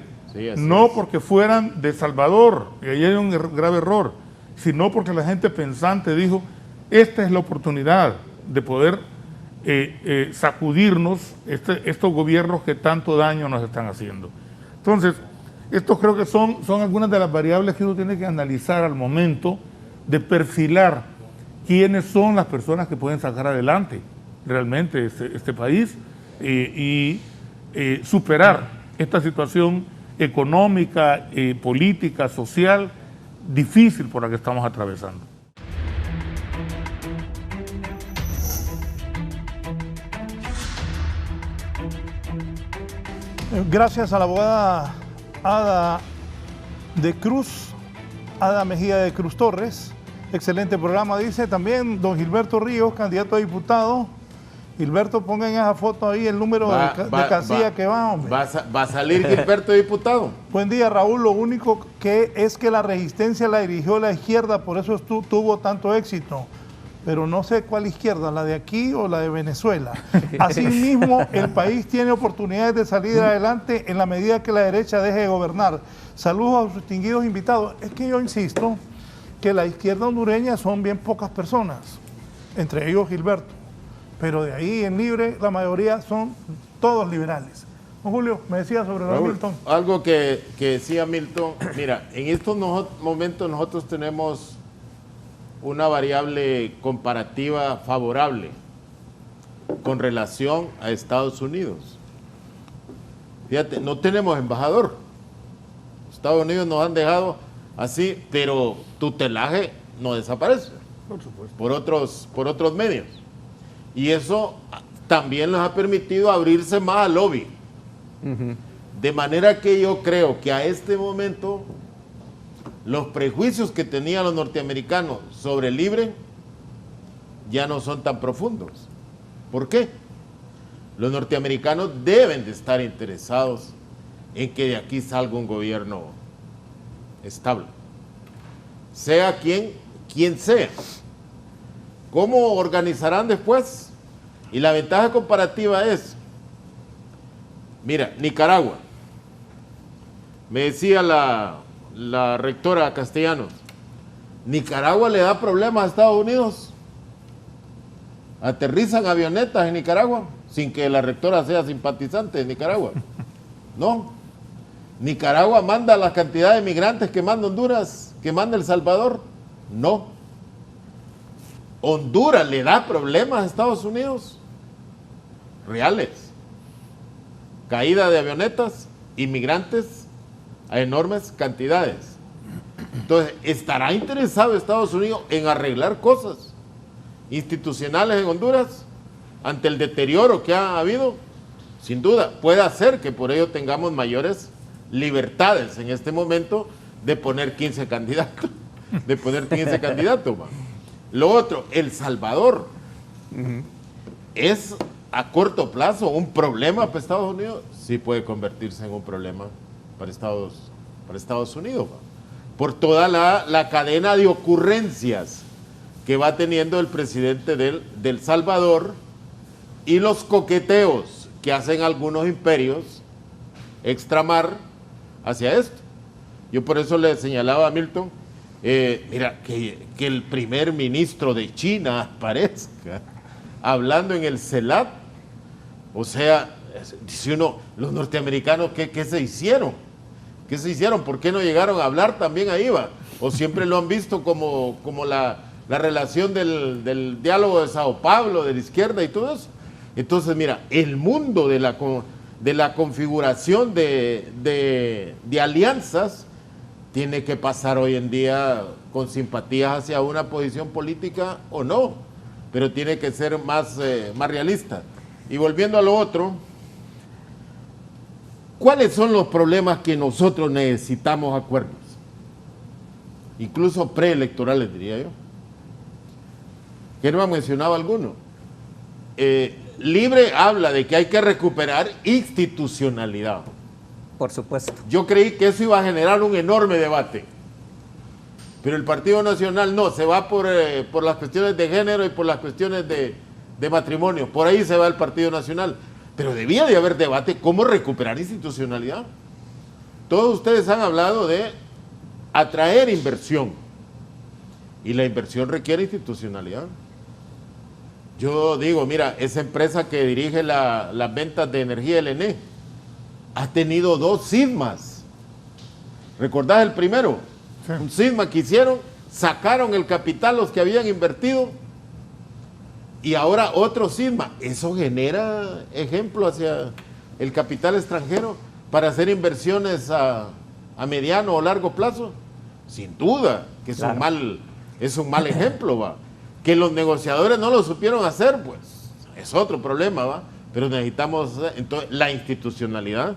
porque fueran de Salvador, y ahí hay un grave error, sino porque la gente pensante dijo, esta es la oportunidad de poder sacudirnos estos gobiernos que tanto daño nos están haciendo. Entonces, estos creo que son algunas de las variables que uno tiene que analizar al momento de perfilar quiénes son las personas que pueden sacar adelante realmente este país y superar esta situación económica, política, social, difícil por la que estamos atravesando. Gracias a la abogada Ada Mejía de Cruz Torres. Excelente programa, dice. También don Gilberto Ríos, candidato a diputado. Gilberto, pongan en esa foto ahí el número de casilla que va, hombre. Va a salir Gilberto diputado. Buen día, Raúl. Lo único que es que la resistencia la dirigió la izquierda, por eso tuvo tanto éxito. Pero no sé cuál izquierda, la de aquí o la de Venezuela. Asimismo, el país tiene oportunidades de salir adelante en la medida que la derecha deje de gobernar. Saludos a sus distinguidos invitados. Es que yo insisto que la izquierda hondureña son bien pocas personas, entre ellos Gilberto. Pero de ahí en Libre la mayoría son todos liberales. Don Julio, me decía sobre Raúl, Milton. Algo que decía Milton, mira, en estos momentos nosotros tenemos una variable comparativa favorable con relación a Estados Unidos. Fíjate, no tenemos embajador. Estados Unidos nos han dejado así, pero tutelaje no desaparece. Por supuesto. Por otros medios. Y eso también les ha permitido abrirse más al lobby. De manera que yo creo que a este momento los prejuicios que tenían los norteamericanos sobre Libre ya no son tan profundos. ¿Por qué? Los norteamericanos deben de estar interesados en que de aquí salga un gobierno estable. Sea quien sea. ¿Cómo organizarán después? Y la ventaja comparativa es, mira, Nicaragua, me decía la rectora Castellanos, Nicaragua le da problemas a Estados Unidos. Aterrizan avionetas en Nicaragua sin que la rectora sea simpatizante de Nicaragua. No. Nicaragua manda la cantidad de migrantes que manda Honduras, que manda El Salvador. No. Honduras le da problemas a Estados Unidos reales. Caída de avionetas, inmigrantes a enormes cantidades. Entonces, ¿estará interesado Estados Unidos en arreglar cosas institucionales en Honduras ante el deterioro que ha habido? Sin duda, puede hacer que por ello tengamos mayores libertades en este momento de poner 15 candidatos. Lo otro, El Salvador. ¿Es a corto plazo un problema para Estados Unidos? Sí puede convertirse en un problema para Estados Unidos, por toda la cadena de ocurrencias que va teniendo el presidente del Salvador y los coqueteos que hacen algunos imperios extramar hacia esto. Yo por eso le señalaba a Milton, mira, que el primer ministro de China aparezca hablando en el CELAC. O sea, dice uno, los norteamericanos, ¿qué se hicieron? ¿Qué se hicieron? ¿Por qué no llegaron a hablar también ahí, va? ¿O siempre lo han visto como la relación del diálogo de Sao Paulo, de la izquierda y todo eso? Entonces, mira, el mundo de la configuración de alianzas tiene que pasar hoy en día con simpatías hacia una posición política o no, pero tiene que ser más realista. Y volviendo a lo otro, ¿cuáles son los problemas que nosotros necesitamos acuerdos? Incluso preelectorales, diría yo. ¿Quién no ha mencionado alguno? Libre habla de que hay que recuperar institucionalidad. Por supuesto. Yo creí que eso iba a generar un enorme debate. Pero el Partido Nacional no, se va por las cuestiones de género y por las cuestiones de matrimonio. Por ahí se va el Partido Nacional. Pero debía de haber debate cómo recuperar institucionalidad. Todos ustedes han hablado de atraer inversión. Y la inversión requiere institucionalidad. Yo digo, mira, esa empresa que dirige las ventas de energía LN ha tenido 2 sismas. ¿Recordás el primero? Sí. Un sisma que hicieron, sacaron el capital los que habían invertido y ahora otro sisma. Eso genera ejemplo hacia el capital extranjero para hacer inversiones a mediano o largo plazo. Sin duda que es un mal ejemplo, va. Que los negociadores no lo supieron hacer, pues es otro problema, va. Pero necesitamos, entonces, la institucionalidad,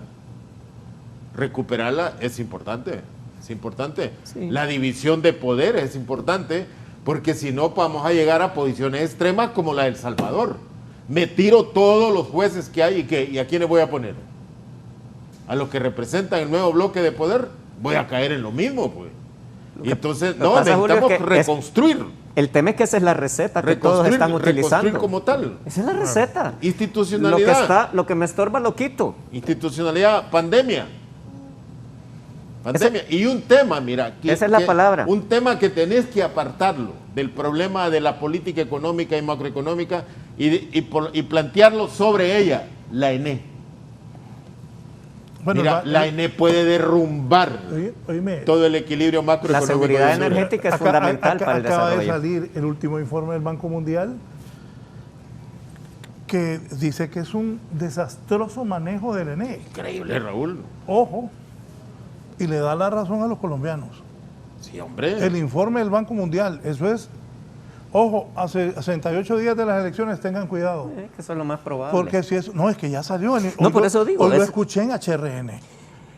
recuperarla es importante. Es importante. Sí. La división de poderes es importante, porque si no vamos a llegar a posiciones extremas como la de El Salvador. Me tiro todos los jueces que hay y ¿a quiénes voy a poner? A los que representan el nuevo bloque de poder, voy a caer en lo mismo, pues. Y entonces, no, necesitamos reconstruir. El tema es que esa es la receta que todos están utilizando. Reconstruir como tal. Esa es la receta. Institucionalidad. Lo que me estorba lo quito. Institucionalidad, pandemia. Y un tema, mira. Esa es la palabra. Un tema que tenés que apartarlo del problema de la política económica y macroeconómica y plantearlo sobre ella, la ENE. Bueno, mira, la ENE puede derrumbar todo el equilibrio macroeconómico. La seguridad energética es fundamental para el desarrollo. Acaba de salir el último informe del Banco Mundial que dice que es un desastroso manejo del ENE. Increíble, Raúl. Ojo, y le da la razón a los colombianos. Sí, hombre. El informe del Banco Mundial, eso es, ojo, hace 68 días de las elecciones, tengan cuidado. Que eso es lo más probable. Porque si es, no, es que ya salió. Por eso digo. Hoy lo escuché en HRN,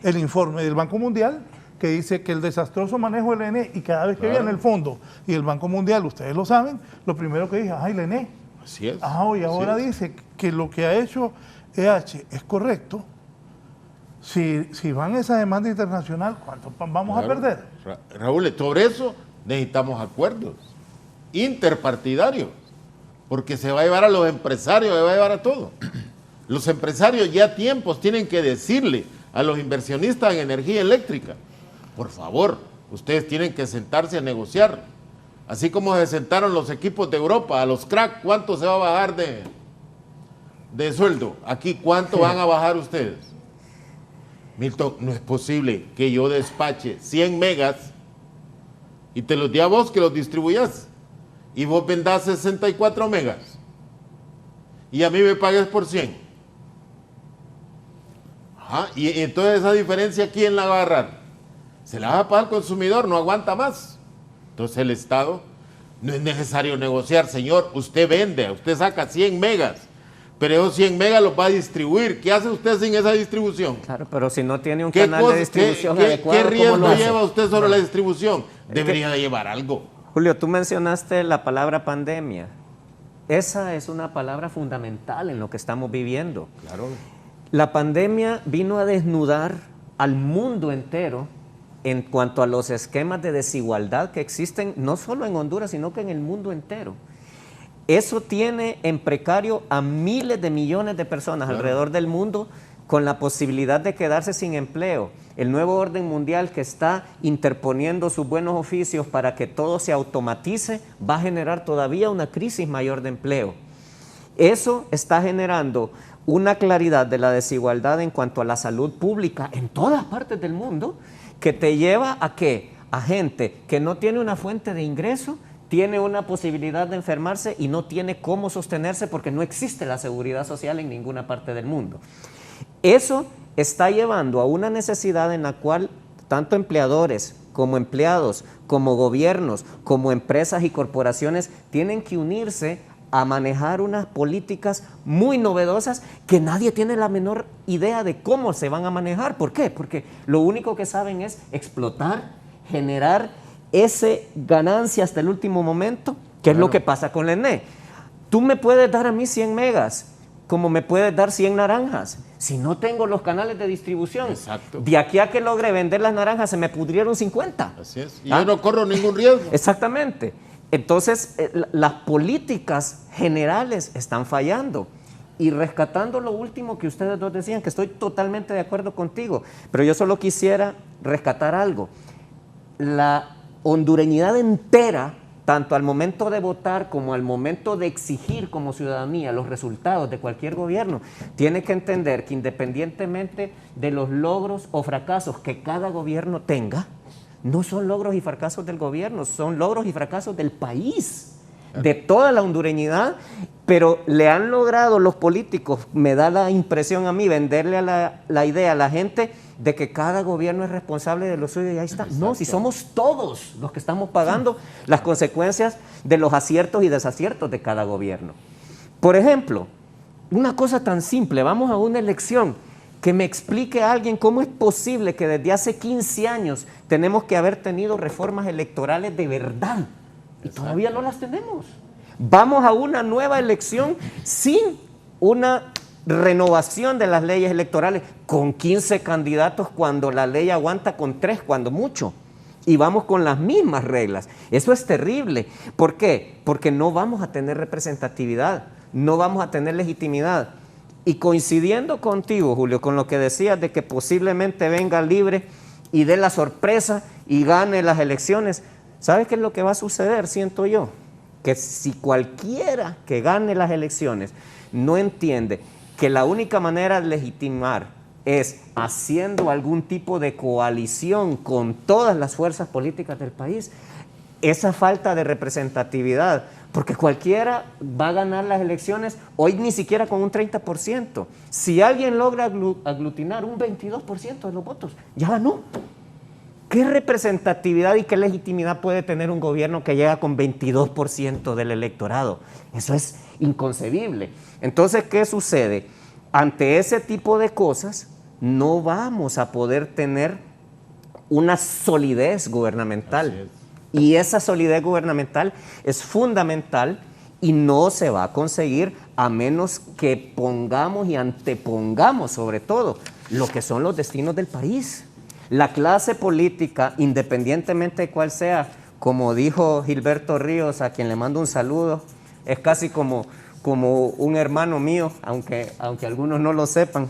el informe del Banco Mundial que dice que el desastroso manejo del ENE, y cada vez que viene el fondo y el Banco Mundial, ustedes lo saben, lo primero que dije, ay, el ENE. Así es. Y ahora dice que lo que ha hecho EH es correcto. Si van a esa demanda internacional, ¿cuánto vamos a perder? Raúl, sobre eso necesitamos acuerdos interpartidarios, porque se va a llevar a los empresarios, se va a llevar a todo. Los empresarios ya a tiempos tienen que decirle a los inversionistas en energía eléctrica, por favor, ustedes tienen que sentarse a negociar, así como se sentaron los equipos de Europa, a los crack, ¿cuánto se va a bajar de sueldo? Aquí, ¿cuánto van a bajar ustedes? Milton, no es posible que yo despache 100 megas y te los dé a vos que los distribuyas y vos vendás 64 megas y a mí me pagues por 100. Y entonces esa diferencia, ¿quién la va a agarrar? se la va a pagar el consumidor, no aguanta más. Entonces el Estado, no es necesario negociar, señor, usted vende, usted saca 100 megas, pero esos 100 megas los va a distribuir. ¿Qué hace usted sin esa distribución? Claro, pero si no tiene un canal de distribución adecuado, ¿qué riesgo ¿cómo lo hace? lleva usted sobre la distribución? Debería de llevar algo. Julio, tú mencionaste la palabra pandemia. Esa es una palabra fundamental en lo que estamos viviendo. Claro. La pandemia vino a desnudar al mundo entero en cuanto a los esquemas de desigualdad que existen, no solo en Honduras, sino que en el mundo entero. Eso tiene en precario a miles de millones de personas alrededor del mundo con la posibilidad de quedarse sin empleo. El nuevo orden mundial que está interponiendo sus buenos oficios para que todo se automatice va a generar todavía una crisis mayor de empleo. Eso está generando una claridad de la desigualdad en cuanto a la salud pública en todas partes del mundo, que te lleva a ¿qué? A gente que no tiene una fuente de ingreso, tiene una posibilidad de enfermarse y no tiene cómo sostenerse porque no existe la seguridad social en ninguna parte del mundo. Eso está llevando a una necesidad en la cual tanto empleadores como empleados, como gobiernos, como empresas y corporaciones tienen que unirse a manejar unas políticas muy novedosas que nadie tiene la menor idea de cómo se van a manejar. ¿Por qué? Porque lo único que saben es explotar, generar ese ganancia hasta el último momento, que es lo que pasa con la ENE. Tú me puedes dar a mí 100 megas, como me puedes dar 100 naranjas. Si no tengo los canales de distribución, exacto, de aquí a que logre vender las naranjas se me pudrieron 50. Así es. Y yo no corro ningún riesgo. Exactamente. Entonces, las políticas generales están fallando. Y rescatando lo último que ustedes dos decían, que estoy totalmente de acuerdo contigo, pero yo solo quisiera rescatar algo. La hondureñidad entera, tanto al momento de votar como al momento de exigir como ciudadanía los resultados de cualquier gobierno, tiene que entender que independientemente de los logros o fracasos que cada gobierno tenga, no son logros y fracasos del gobierno, son logros y fracasos del país, de toda la hondureñidad, pero le han logrado los políticos, me da la impresión a mí, venderle a la idea a la gente de que cada gobierno es responsable de lo suyo y ahí está. Exacto. No, si somos todos los que estamos pagando las consecuencias de los aciertos y desaciertos de cada gobierno. Por ejemplo, una cosa tan simple, vamos a una elección, que me explique a alguien cómo es posible que desde hace 15 años tenemos que haber tenido reformas electorales de verdad y todavía no las tenemos. Vamos a una nueva elección sin una renovación de las leyes electorales, con 15 candidatos cuando la ley aguanta con 3 cuando mucho, y vamos con las mismas reglas. Eso es terrible. ¿Por qué? Porque no vamos a tener representatividad, no vamos a tener legitimidad. Y coincidiendo contigo, Julio, con lo que decías de que posiblemente venga libre y dé la sorpresa y gane las elecciones, ¿sabes qué es lo que va a suceder? Siento yo, que si cualquiera que gane las elecciones no entiende que la única manera de legitimar es haciendo algún tipo de coalición con todas las fuerzas políticas del país, esa falta de representatividad, porque cualquiera va a ganar las elecciones, hoy ni siquiera con un 30%. Si alguien logra aglutinar un 22% de los votos, ya ganó. ¿Qué representatividad y qué legitimidad puede tener un gobierno que llega con 22% del electorado? Eso es inconcebible. Entonces, ¿qué sucede? Ante ese tipo de cosas, no vamos a poder tener una solidez gubernamental. Y esa solidez gubernamental es fundamental y no se va a conseguir a menos que pongamos y antepongamos sobre todo lo que son los destinos del país. La clase política, independientemente de cuál sea, como dijo Gilberto Ríos, a quien le mando un saludo, es casi como un hermano mío, aunque algunos no lo sepan.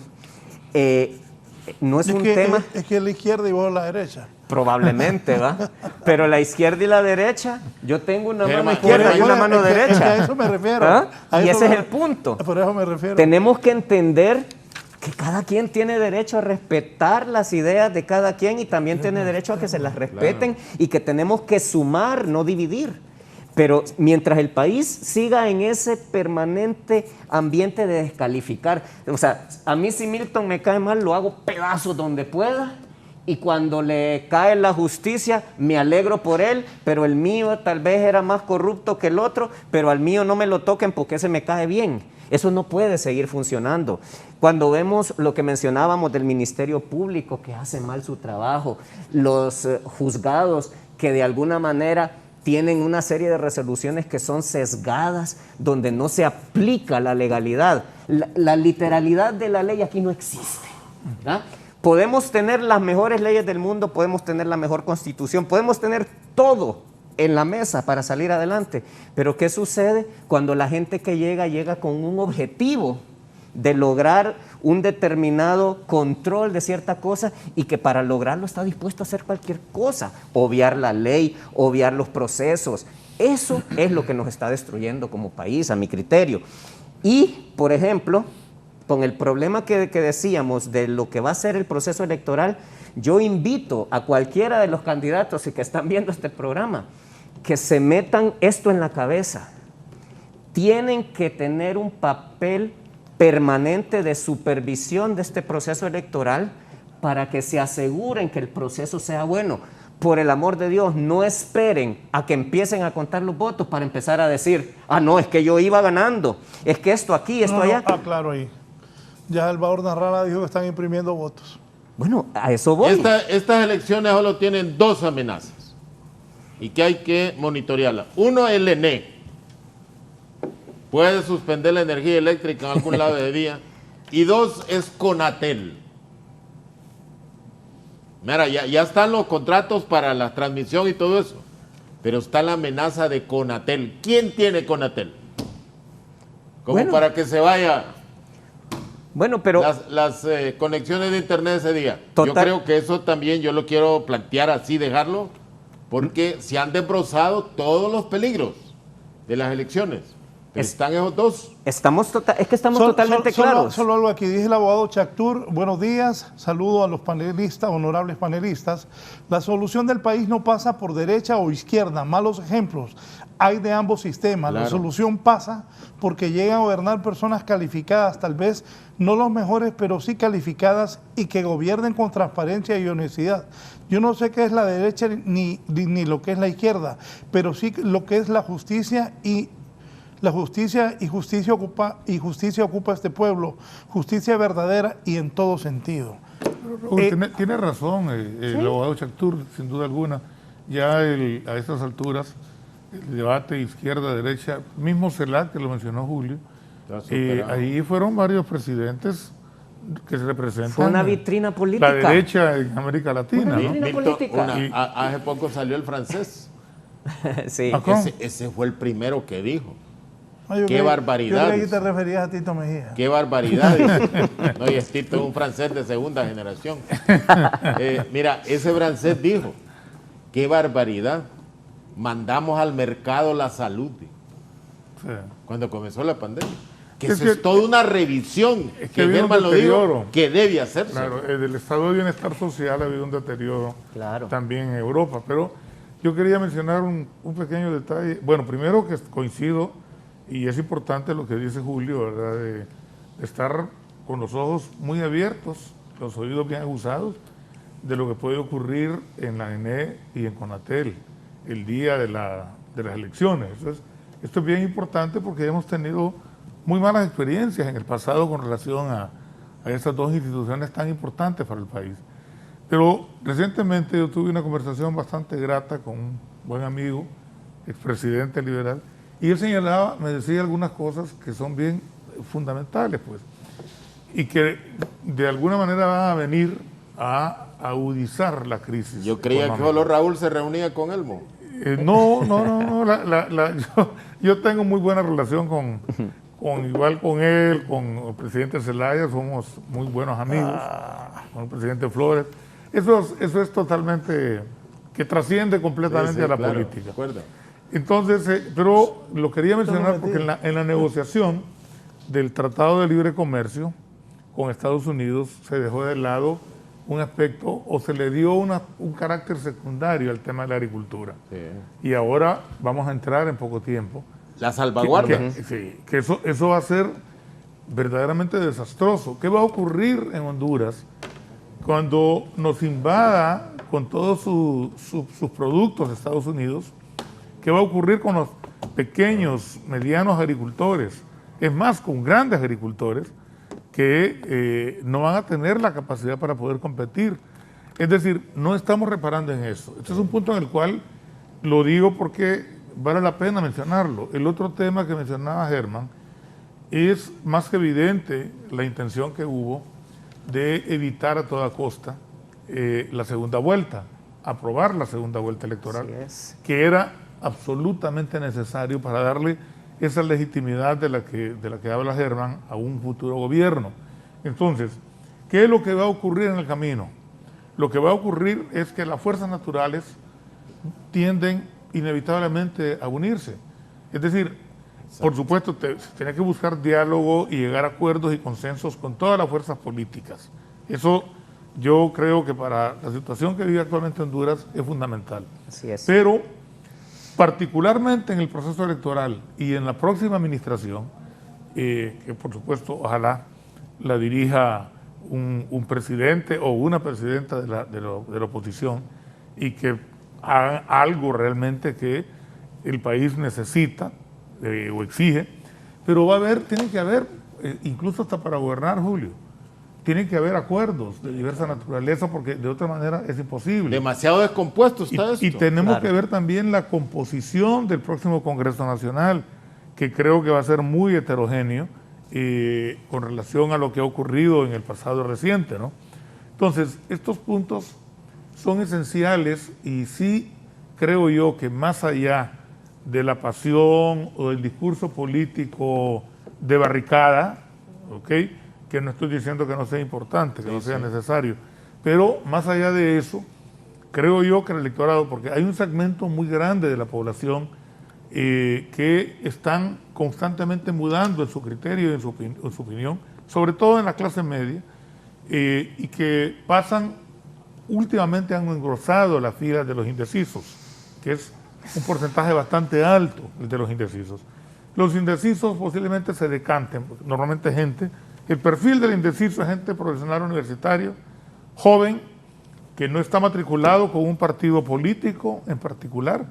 No es un tema... Es que la izquierda y vos la derecha. Probablemente, ¿va? Pero la izquierda y la derecha, yo tengo una mano izquierda y una mano derecha. A eso me refiero. ¿Ah? Y ese es el punto. Por eso me refiero. Tenemos que entender que cada quien tiene derecho a respetar las ideas de cada quien y también tiene derecho a que se las respeten, y que tenemos que sumar, no dividir. Pero mientras el país siga en ese permanente ambiente de descalificar, o sea, a mí si Milton me cae mal, lo hago pedazos donde pueda y cuando le cae la justicia me alegro por él, pero el mío tal vez era más corrupto que el otro, pero al mío no me lo toquen porque ese me cae bien. Eso no puede seguir funcionando. Cuando vemos lo que mencionábamos del Ministerio Público que hace mal su trabajo, los juzgados que de alguna manera tienen una serie de resoluciones que son sesgadas, donde no se aplica la legalidad. La literalidad de la ley aquí no existe, ¿verdad? Podemos tener las mejores leyes del mundo, podemos tener la mejor constitución, podemos tener todo en la mesa para salir adelante, pero ¿qué sucede cuando la gente que llega con un objetivo de lograr un determinado control de cierta cosa y que para lograrlo está dispuesto a hacer cualquier cosa, obviar la ley, obviar los procesos? Eso es lo que nos está destruyendo como país, a mi criterio. Y, por ejemplo, con el problema que decíamos de lo que va a ser el proceso electoral, yo invito a cualquiera de los candidatos y que están viendo este programa que se metan esto en la cabeza. Tienen que tener un papel permanente de supervisión de este proceso electoral para que se aseguren que el proceso sea bueno. Por el amor de Dios, no esperen a que empiecen a contar los votos para empezar a decir, ah, no, es que yo iba ganando, es que esto aquí, esto allá. Ah, claro, ahí. Ya Salvador Narrala dijo que están imprimiendo votos. Bueno, a eso voy. Estas elecciones solo tienen dos amenazas y que hay que monitorearlas. Uno, el ENE. Puede suspender la energía eléctrica en algún lado de día. Y dos, es Conatel. Mira, ya están los contratos para la transmisión y todo eso, pero está la amenaza de Conatel. ¿Quién tiene Conatel? Como para que se vaya... Bueno, pero... Las conexiones de internet ese día. Yo creo que eso también yo lo quiero plantear así, dejarlo, porque se han desbrozado todos los peligros de las elecciones. Están esos dos. Es que estamos totalmente claros. Solo algo aquí. Dice el abogado Chactur, buenos días, saludo a los panelistas, honorables panelistas. La solución del país no pasa por derecha o izquierda, malos ejemplos. Hay de ambos sistemas. Claro. La solución pasa porque llegan a gobernar personas calificadas, tal vez no los mejores, pero sí calificadas y que gobiernen con transparencia y honestidad. Yo no sé qué es la derecha ni lo que es la izquierda, pero sí lo que es la justicia y justicia ocupa este pueblo, justicia verdadera y en todo sentido. Tiene razón el abogado Chactur, sin duda alguna. Ya a estas alturas, el debate izquierda-derecha, mismo CELAC, que lo mencionó Julio, ahí fueron varios presidentes que se representan. Fue una vitrina política. La derecha en América Latina. Una vitrina política. Hace poco salió el francés. Sí. Ese fue el primero que dijo. Qué barbaridad. Yo creí que te referías a Tito Mejía. Qué barbaridad. No, y es Tito, un francés de segunda generación. Mira, ese francés dijo, qué barbaridad. Mandamos al mercado la salud. Sí. Cuando comenzó la pandemia. Que eso es toda una revisión. Que Germán lo dijo, que debe hacerse. Claro, del estado de bienestar social ha habido un deterioro también en Europa. Pero yo quería mencionar un pequeño detalle. Bueno, primero que coincido, y es importante lo que dice Julio, ¿verdad? De estar con los ojos muy abiertos, los oídos bien aguzados, de lo que puede ocurrir en la ENE y en Conatel el día de las elecciones. Entonces, esto es bien importante porque hemos tenido muy malas experiencias en el pasado con relación a estas dos instituciones tan importantes para el país. Pero recientemente yo tuve una conversación bastante grata con un buen amigo, expresidente liberal, y él señalaba, me decía algunas cosas que son bien fundamentales, pues, y que de alguna manera van a venir a agudizar la crisis. Yo creía que solo Raúl se reunía con Elmo. No, yo tengo muy buena relación igual con él, con el presidente Zelaya, somos muy buenos amigos, con el presidente Flores. Eso es totalmente, que trasciende completamente a la política. De acuerdo. Entonces, pero lo quería mencionar porque en la negociación del Tratado de Libre Comercio con Estados Unidos se dejó de lado un aspecto o se le dio un carácter secundario al tema de la agricultura. Sí. Y ahora vamos a entrar en poco tiempo. La salvaguarda. Que eso va a ser verdaderamente desastroso. ¿Qué va a ocurrir en Honduras cuando nos invada con todos sus productos de Estados Unidos, ¿qué va a ocurrir con los pequeños, medianos agricultores? Es más, con grandes agricultores que no van a tener la capacidad para poder competir. Es decir, no estamos reparando en eso. Este es un punto en el cual lo digo porque vale la pena mencionarlo. El otro tema que mencionaba Germán, es más que evidente la intención que hubo de evitar a toda costa la segunda vuelta, aprobar la segunda vuelta electoral, que era absolutamente necesario para darle esa legitimidad de la que habla Germán a un futuro gobierno. Entonces, ¿qué es lo que va a ocurrir en el camino? Lo que va a ocurrir es que las fuerzas naturales tienden inevitablemente a unirse. Es decir, por supuesto, tiene que buscar diálogo y llegar a acuerdos y consensos con todas las fuerzas políticas. Eso yo creo que para la situación que vive actualmente Honduras es fundamental. Así es. Pero particularmente en el proceso electoral y en la próxima administración, que por supuesto ojalá la dirija un presidente o una presidenta de la oposición y que hagan algo realmente que el país necesita o exige, pero tiene que haber, incluso hasta para gobernar, Julio, tiene que haber acuerdos de diversa naturaleza porque de otra manera es imposible. Demasiado descompuesto está esto. Y tenemos que ver también la composición del próximo Congreso Nacional, que creo que va a ser muy heterogéneo con relación a lo que ha ocurrido en el pasado reciente, ¿no? Entonces, estos puntos son esenciales y sí creo yo que más allá de la pasión o del discurso político de barricada, ¿ok?, que no estoy diciendo que no sea importante, que no sea necesario, pero más allá de eso, creo yo que el electorado, porque hay un segmento muy grande de la población que están constantemente mudando en su criterio y en su opinión, sobre todo en la clase media, y que últimamente han engrosado las filas de los indecisos, que es un porcentaje bastante alto el de los indecisos. Los indecisos posiblemente se decanten, normalmente el perfil del indeciso es gente profesional universitario, joven, que no está matriculado con un partido político en particular,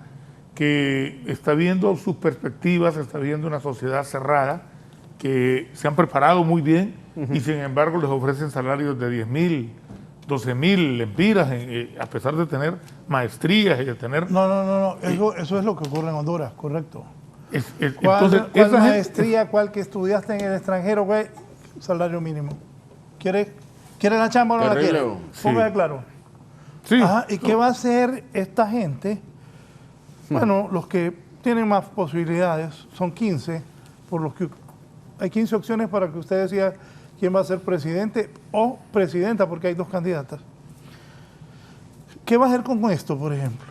que está viendo sus perspectivas, está viendo una sociedad cerrada, que se han preparado muy bien y sin embargo les ofrecen salarios de 10,000, 12,000 lempiras, a pesar de tener maestrías y de tener... No. Eso es lo que ocurre en Honduras, correcto. Entonces, ¿Cuál maestría, cuál que estudiaste en el extranjero, güey? Salario mínimo. ¿Quiere la chamba o no la quiere? Póngale claro. Sí. Ajá, ¿y qué va a hacer esta gente? Bueno, los que tienen más posibilidades son 15, por los que hay 15 opciones para que usted decida quién va a ser presidente o presidenta, porque hay dos candidatas. ¿Qué va a hacer con esto, por ejemplo?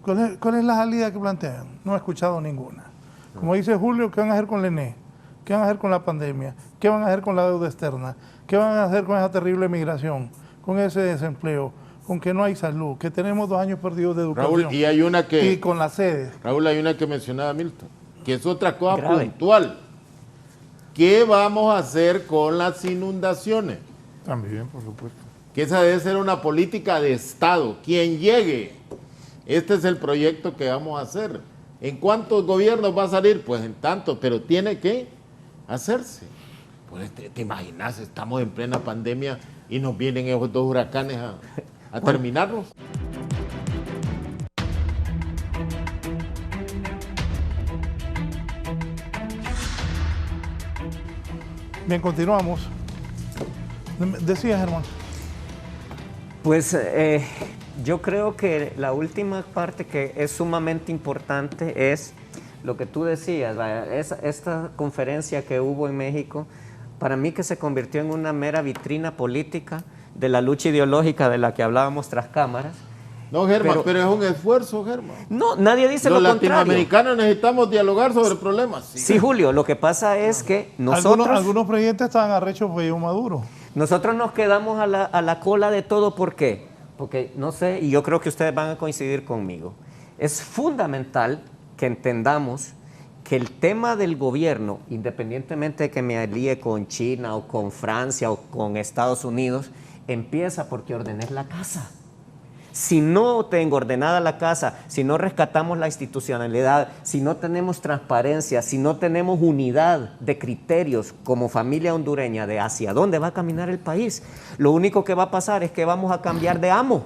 ¿Cuál es la salida que plantean? No he escuchado ninguna. Como dice Julio, ¿qué van a hacer con la ENE? ¿Qué van a hacer con la pandemia? ¿Qué van a hacer con la deuda externa? ¿Qué van a hacer con esa terrible migración? Con ese desempleo, con que no hay salud, que tenemos 2 años perdidos de educación. Raúl, y hay una que... Y con las sedes. Raúl, hay una que mencionaba Milton, que es otra cosa puntual. ¿Qué vamos a hacer con las inundaciones? También, por supuesto. Que esa debe ser una política de Estado. Quien llegue, este es el proyecto que vamos a hacer. ¿En cuántos gobiernos va a salir? Pues en tantos, pero tiene que hacerse. Pues te imaginas, estamos en plena pandemia y nos vienen esos 2 huracanes a terminarnos. Bien, continuamos. Decía Germán. Pues yo creo que la última parte que es sumamente importante es lo que tú decías, esta conferencia que hubo en México, para mí que se convirtió en una mera vitrina política de la lucha ideológica de la que hablábamos tras cámaras. No, Germán, pero es un esfuerzo, Germán. No, nadie dice lo contrario. Los latinoamericanos necesitamos dialogar sobre problemas. Sí, Julio, lo que pasa es que nosotros... Algunos presidentes estaban arrechos por Maduro. Nosotros nos quedamos a la cola de todo. ¿Por qué? Porque, no sé, y yo creo que ustedes van a coincidir conmigo. Es fundamental que entendamos que el tema del gobierno, independientemente de que me alíe con China o con Francia o con Estados Unidos, empieza porque ordenes la casa. Si no tengo ordenada la casa, si no rescatamos la institucionalidad, si no tenemos transparencia, si no tenemos unidad de criterios como familia hondureña de hacia dónde va a caminar el país, lo único que va a pasar es que vamos a cambiar de amo.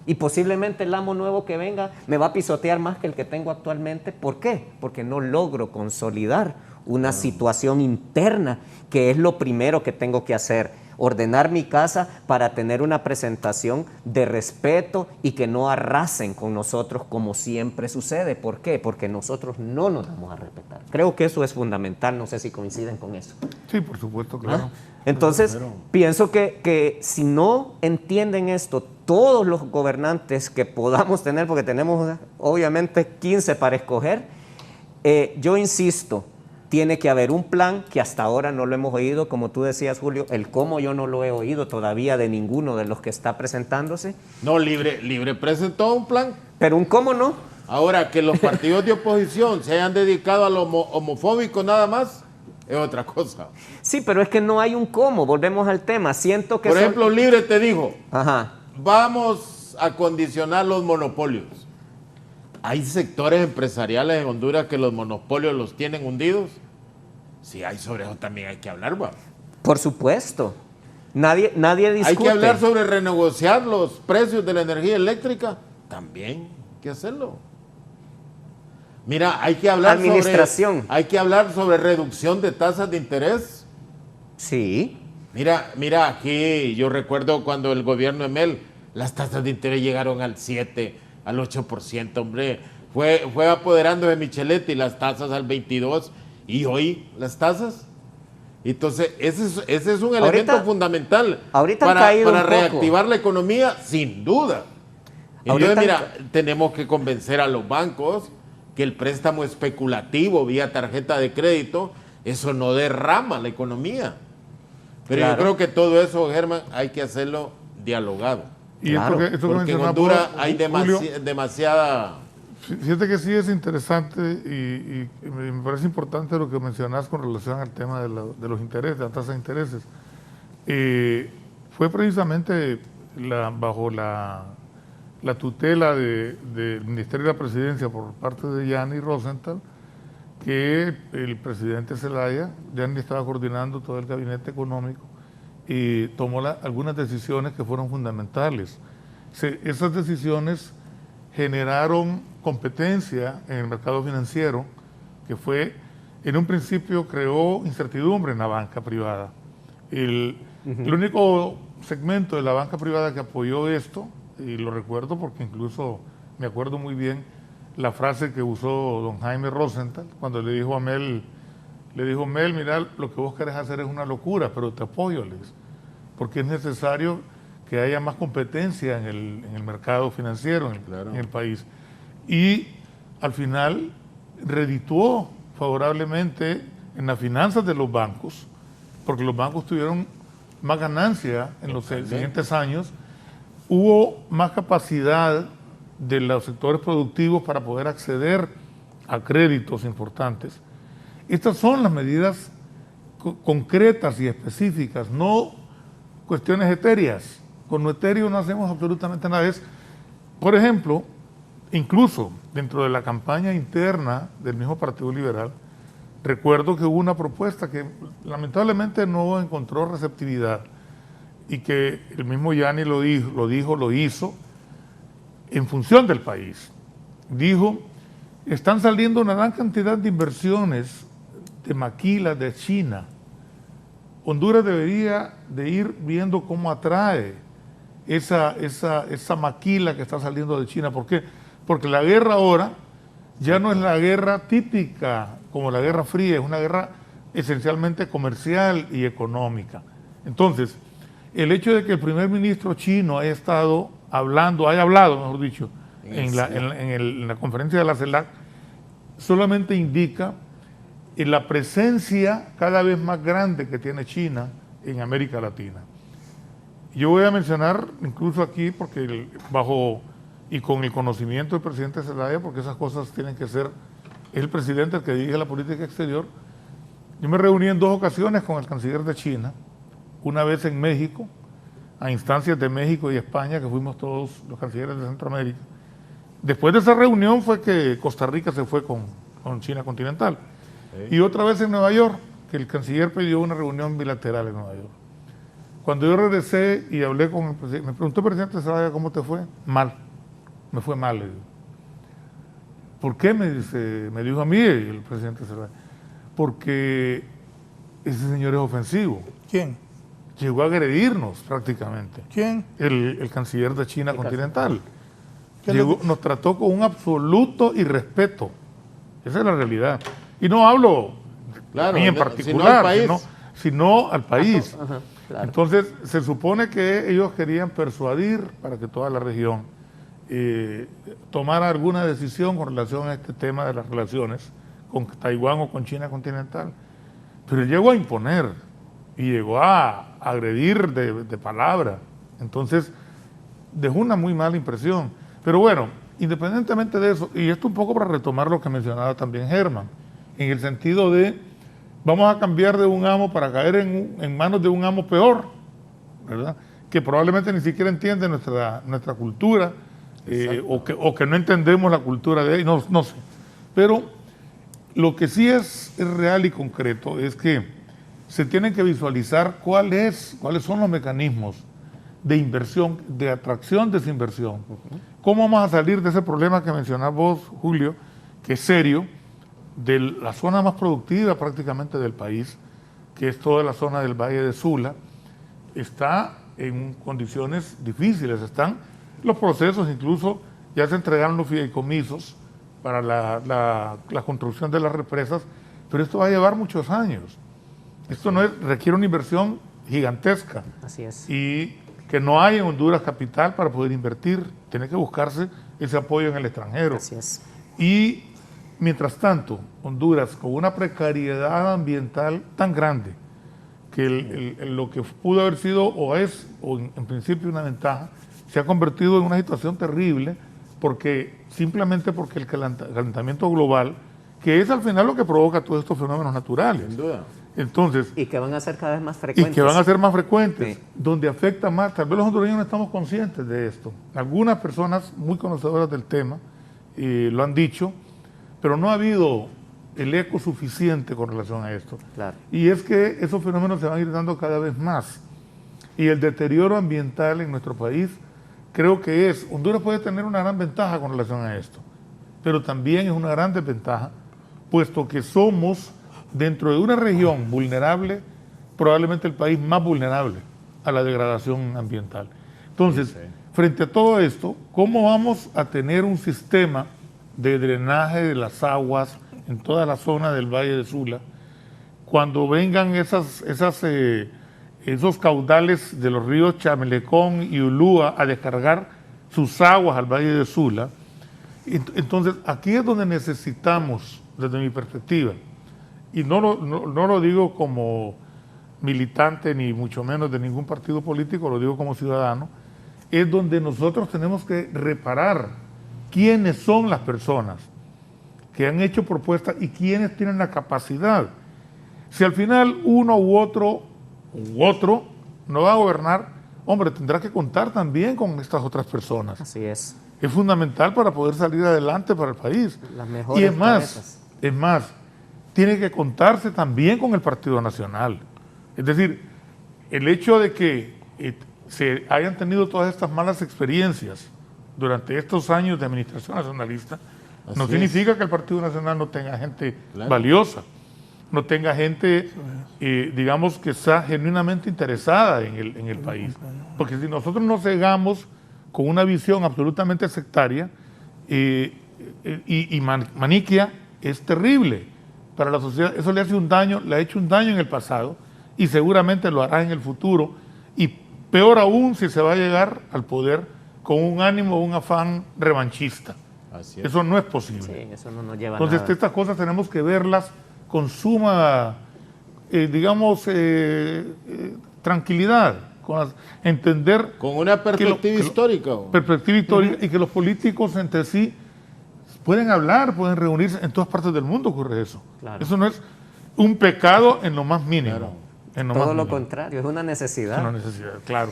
Y posiblemente el amo nuevo que venga me va a pisotear más que el que tengo actualmente. ¿Por qué? Porque no logro consolidar una situación interna, que es lo primero que tengo que hacer. Ordenar mi casa para tener una presentación de respeto y que no arrasen con nosotros como siempre sucede. ¿Por qué? Porque nosotros no nos damos a respetar. Creo que eso es fundamental, no sé si coinciden con eso. Sí, por supuesto, claro. Entonces, pienso que si no entienden esto, todos los gobernantes que podamos tener, porque tenemos obviamente 15 para escoger, yo insisto, tiene que haber un plan que hasta ahora no lo hemos oído, como tú decías, Julio, el cómo yo no lo he oído todavía de ninguno de los que está presentándose. No, Libre presentó un plan. Pero un cómo no. Ahora, que los partidos de oposición se hayan dedicado a lo homofóbico nada más, es otra cosa. Sí, pero es que no hay un cómo, volvemos al tema. Siento que Por ejemplo, Libre te dijo, ajá, vamos a condicionar los monopolios. ¿Hay sectores empresariales en Honduras que los monopolios los tienen hundidos? Sí, hay, sobre eso también hay que hablar, ¿va? Por supuesto. Nadie discute. Hay que hablar sobre renegociar los precios de la energía eléctrica. También hay que hacerlo. Mira, hay que hablar sobre reducción de tasas de interés. Sí. Mira, aquí yo recuerdo cuando el gobierno de Mel, las tasas de interés llegaron al 7%. Al 8%, hombre, fue apoderando de Micheletti las tasas al 22% y hoy las tasas. Entonces, ese es un elemento fundamental para reactivar la economía, sin duda. Entonces, mira, tenemos que convencer a los bancos que el préstamo especulativo vía tarjeta de crédito, eso no derrama la economía. Pero yo creo que todo eso, Germán, hay que hacerlo dialogado. Y claro, esto porque en Honduras hay demasiada... Fíjate que sí es interesante y me parece importante lo que mencionas con relación al tema de los intereses, de la tasa de intereses. Fue precisamente bajo la tutela del Ministerio de la Presidencia por parte de Gianni Rosenthal que el presidente Zelaya, Gianni estaba coordinando todo el gabinete económico y tomó algunas decisiones que fueron fundamentales. Esas decisiones generaron competencia en el mercado financiero, que fue, en un principio creó incertidumbre en la banca privada. El único segmento de la banca privada que apoyó esto, y lo recuerdo porque incluso me acuerdo muy bien la frase que usó don Jaime Rosenthal cuando le dijo a Mel, Mel, mira, lo que vos querés hacer es una locura, pero te apoyo, les, porque es necesario que haya más competencia en el mercado financiero en el país. Y al final redituó favorablemente en las finanzas de los bancos, porque los bancos tuvieron más ganancia en los siguientes años, hubo más capacidad de los sectores productivos para poder acceder a créditos importantes. Estas son las medidas concretas y específicas, no cuestiones etéreas. Con lo etéreo no hacemos absolutamente nada. Por ejemplo, incluso dentro de la campaña interna del mismo Partido Liberal, recuerdo que hubo una propuesta que lamentablemente no encontró receptividad y que el mismo Gianni lo hizo en función del país. Dijo, están saliendo una gran cantidad de inversiones de maquilas de China. Honduras debería de ir viendo cómo atrae esa maquila que está saliendo de China. ¿Por qué? Porque la guerra ahora ya no es la guerra típica como la Guerra Fría, es una guerra esencialmente comercial y económica. Entonces, el hecho de que el primer ministro chino haya hablado, mejor dicho, en la conferencia de la CELAC, solamente indica la presencia cada vez más grande que tiene China en América Latina. Yo voy a mencionar incluso aquí, porque y con el conocimiento del presidente Zelaya, porque esas cosas tienen que ser, es el presidente el que dirige la política exterior. Yo me reuní en 2 ocasiones con el canciller de China, una vez en México, a instancias de México y España, que fuimos todos los cancilleres de Centroamérica. Después de esa reunión fue que Costa Rica se fue con China continental. Y otra vez en Nueva York, que el canciller pidió una reunión bilateral en Nueva York. Cuando yo regresé y hablé con el presidente, me preguntó, presidente Zelaya, ¿cómo te fue? Mal. Me fue mal, le digo. ¿Por qué? Me dijo a mí el presidente Zelaya. Porque ese señor es ofensivo. ¿Quién? Llegó a agredirnos prácticamente. ¿Quién? El canciller de China continental. ¿Qué Nos trató con un absoluto irrespeto. Esa es la realidad. Y no hablo Claro, a mí en sino particular, al país. sino al país. Ajá, claro. Entonces, se supone que ellos querían persuadir para que toda la región tomara alguna decisión con relación a este tema de las relaciones con Taiwán o con China continental. Pero él llegó a imponer y llegó a agredir de palabra. Entonces, dejó una muy mala impresión. Pero bueno, independientemente de eso, y esto un poco para retomar lo que mencionaba también Germán, en el sentido de, vamos a cambiar de un amo para caer en manos de un amo peor, ¿verdad? Que probablemente ni siquiera entiende nuestra cultura, o que no entendemos la cultura de él, no sé. Pero lo que sí es real y concreto es que se tienen que visualizar cuáles son los mecanismos de inversión, de atracción, desinversión. ¿Cómo vamos a salir de ese problema que mencionás vos, Julio, que es serio, de la zona más productiva prácticamente del país, que es toda la zona del Valle de Sula? Está en condiciones difíciles, están los procesos, incluso ya se entregaron los fideicomisos para la construcción de las represas, pero esto va a llevar muchos años. Esto requiere una inversión gigantesca. Así es. Y que no hay en Honduras capital para poder invertir, tiene que buscarse ese apoyo en el extranjero. Así es. Y mientras tanto, Honduras, con una precariedad ambiental tan grande, que lo que pudo haber sido o es, o en principio una ventaja, se ha convertido en una situación terrible, simplemente porque el calentamiento global, que es al final lo que provoca todos estos fenómenos naturales. Sin duda. Entonces, Y que van a ser cada vez más frecuentes. y que van a ser más frecuentes, Sí. donde afecta más. Tal vez los hondureños no estamos conscientes de esto. Algunas personas muy conocedoras del tema lo han dicho, pero no ha habido el eco suficiente con relación a esto. Claro. Y es que esos fenómenos se van a ir dando cada vez más. Y el deterioro ambiental en nuestro país, creo que Honduras puede tener una gran ventaja con relación a esto, pero también es una gran desventaja, puesto que somos, dentro de una región vulnerable, probablemente el país más vulnerable a la degradación ambiental. Entonces, frente a todo esto, ¿cómo vamos a tener un sistema de drenaje de las aguas en toda la zona del Valle de Sula cuando vengan esos caudales de los ríos Chamelecón y Ulúa a descargar sus aguas al Valle de Sula? Entonces, aquí es donde necesitamos, desde mi perspectiva, y no lo digo como militante ni mucho menos de ningún partido político, lo digo como ciudadano, es donde nosotros tenemos que reparar quiénes son las personas que han hecho propuestas y quiénes tienen la capacidad. Si al final uno u otro no va a gobernar, hombre, tendrá que contar también con estas otras personas. Así es. Es fundamental para poder salir adelante para el país. Las mejores Y es cabezas. más, tiene que contarse también con el Partido Nacional. Es decir, el hecho de que se hayan tenido todas estas malas experiencias durante estos años de administración nacionalista, no Así significa que el Partido Nacional no tenga gente Claro. valiosa, no tenga gente, digamos, que está genuinamente interesada en el país. Porque si nosotros nos cegamos con una visión absolutamente sectaria y maniquea, es terrible para la sociedad. Eso le ha hecho un daño en el pasado y seguramente lo hará en el futuro. Y peor aún si se va a llegar al poder con un ánimo, un afán revanchista. Así es. Eso no es posible. Sí, eso no nos lleva a Entonces, nada. estas cosas tenemos que verlas con suma, tranquilidad, entender Con una perspectiva histórica. perspectiva histórica y que los políticos entre sí pueden hablar, pueden reunirse. En todas partes del mundo ocurre eso. Claro. Eso no es un pecado en lo más mínimo. Claro. En lo Todo más lo mínimo. contrario, es una necesidad. Es una necesidad, claro.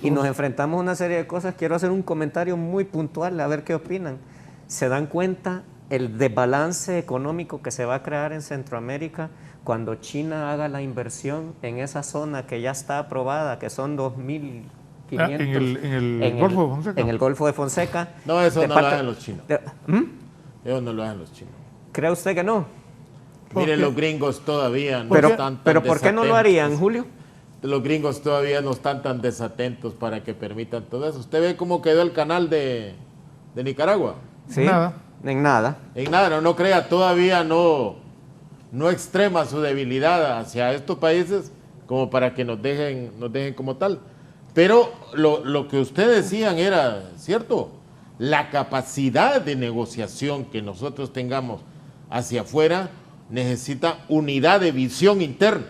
y nos enfrentamos a una serie de cosas. Quiero hacer un comentario muy puntual, a ver qué opinan. ¿Se dan cuenta el desbalance económico que se va a crear en Centroamérica cuando China haga la inversión en esa zona que ya está aprobada, que son 2.500? En el Golfo de Fonseca. En el Golfo de Fonseca. No, eso no lo hacen los chinos. Eso no lo hacen los chinos. ¿Cree usted que no? Miren, los gringos todavía no Pero, están tan pero ¿por qué no lo harían, Julio? Los gringos todavía no están tan desatentos para que permitan todo eso. ¿Usted ve cómo quedó el canal de Nicaragua? Sí, Nada. en nada. En nada, no crea, todavía no extrema su debilidad hacia estos países como para que nos dejen como tal. Pero lo que ustedes decían era cierto. La capacidad de negociación que nosotros tengamos hacia afuera necesita unidad de visión interna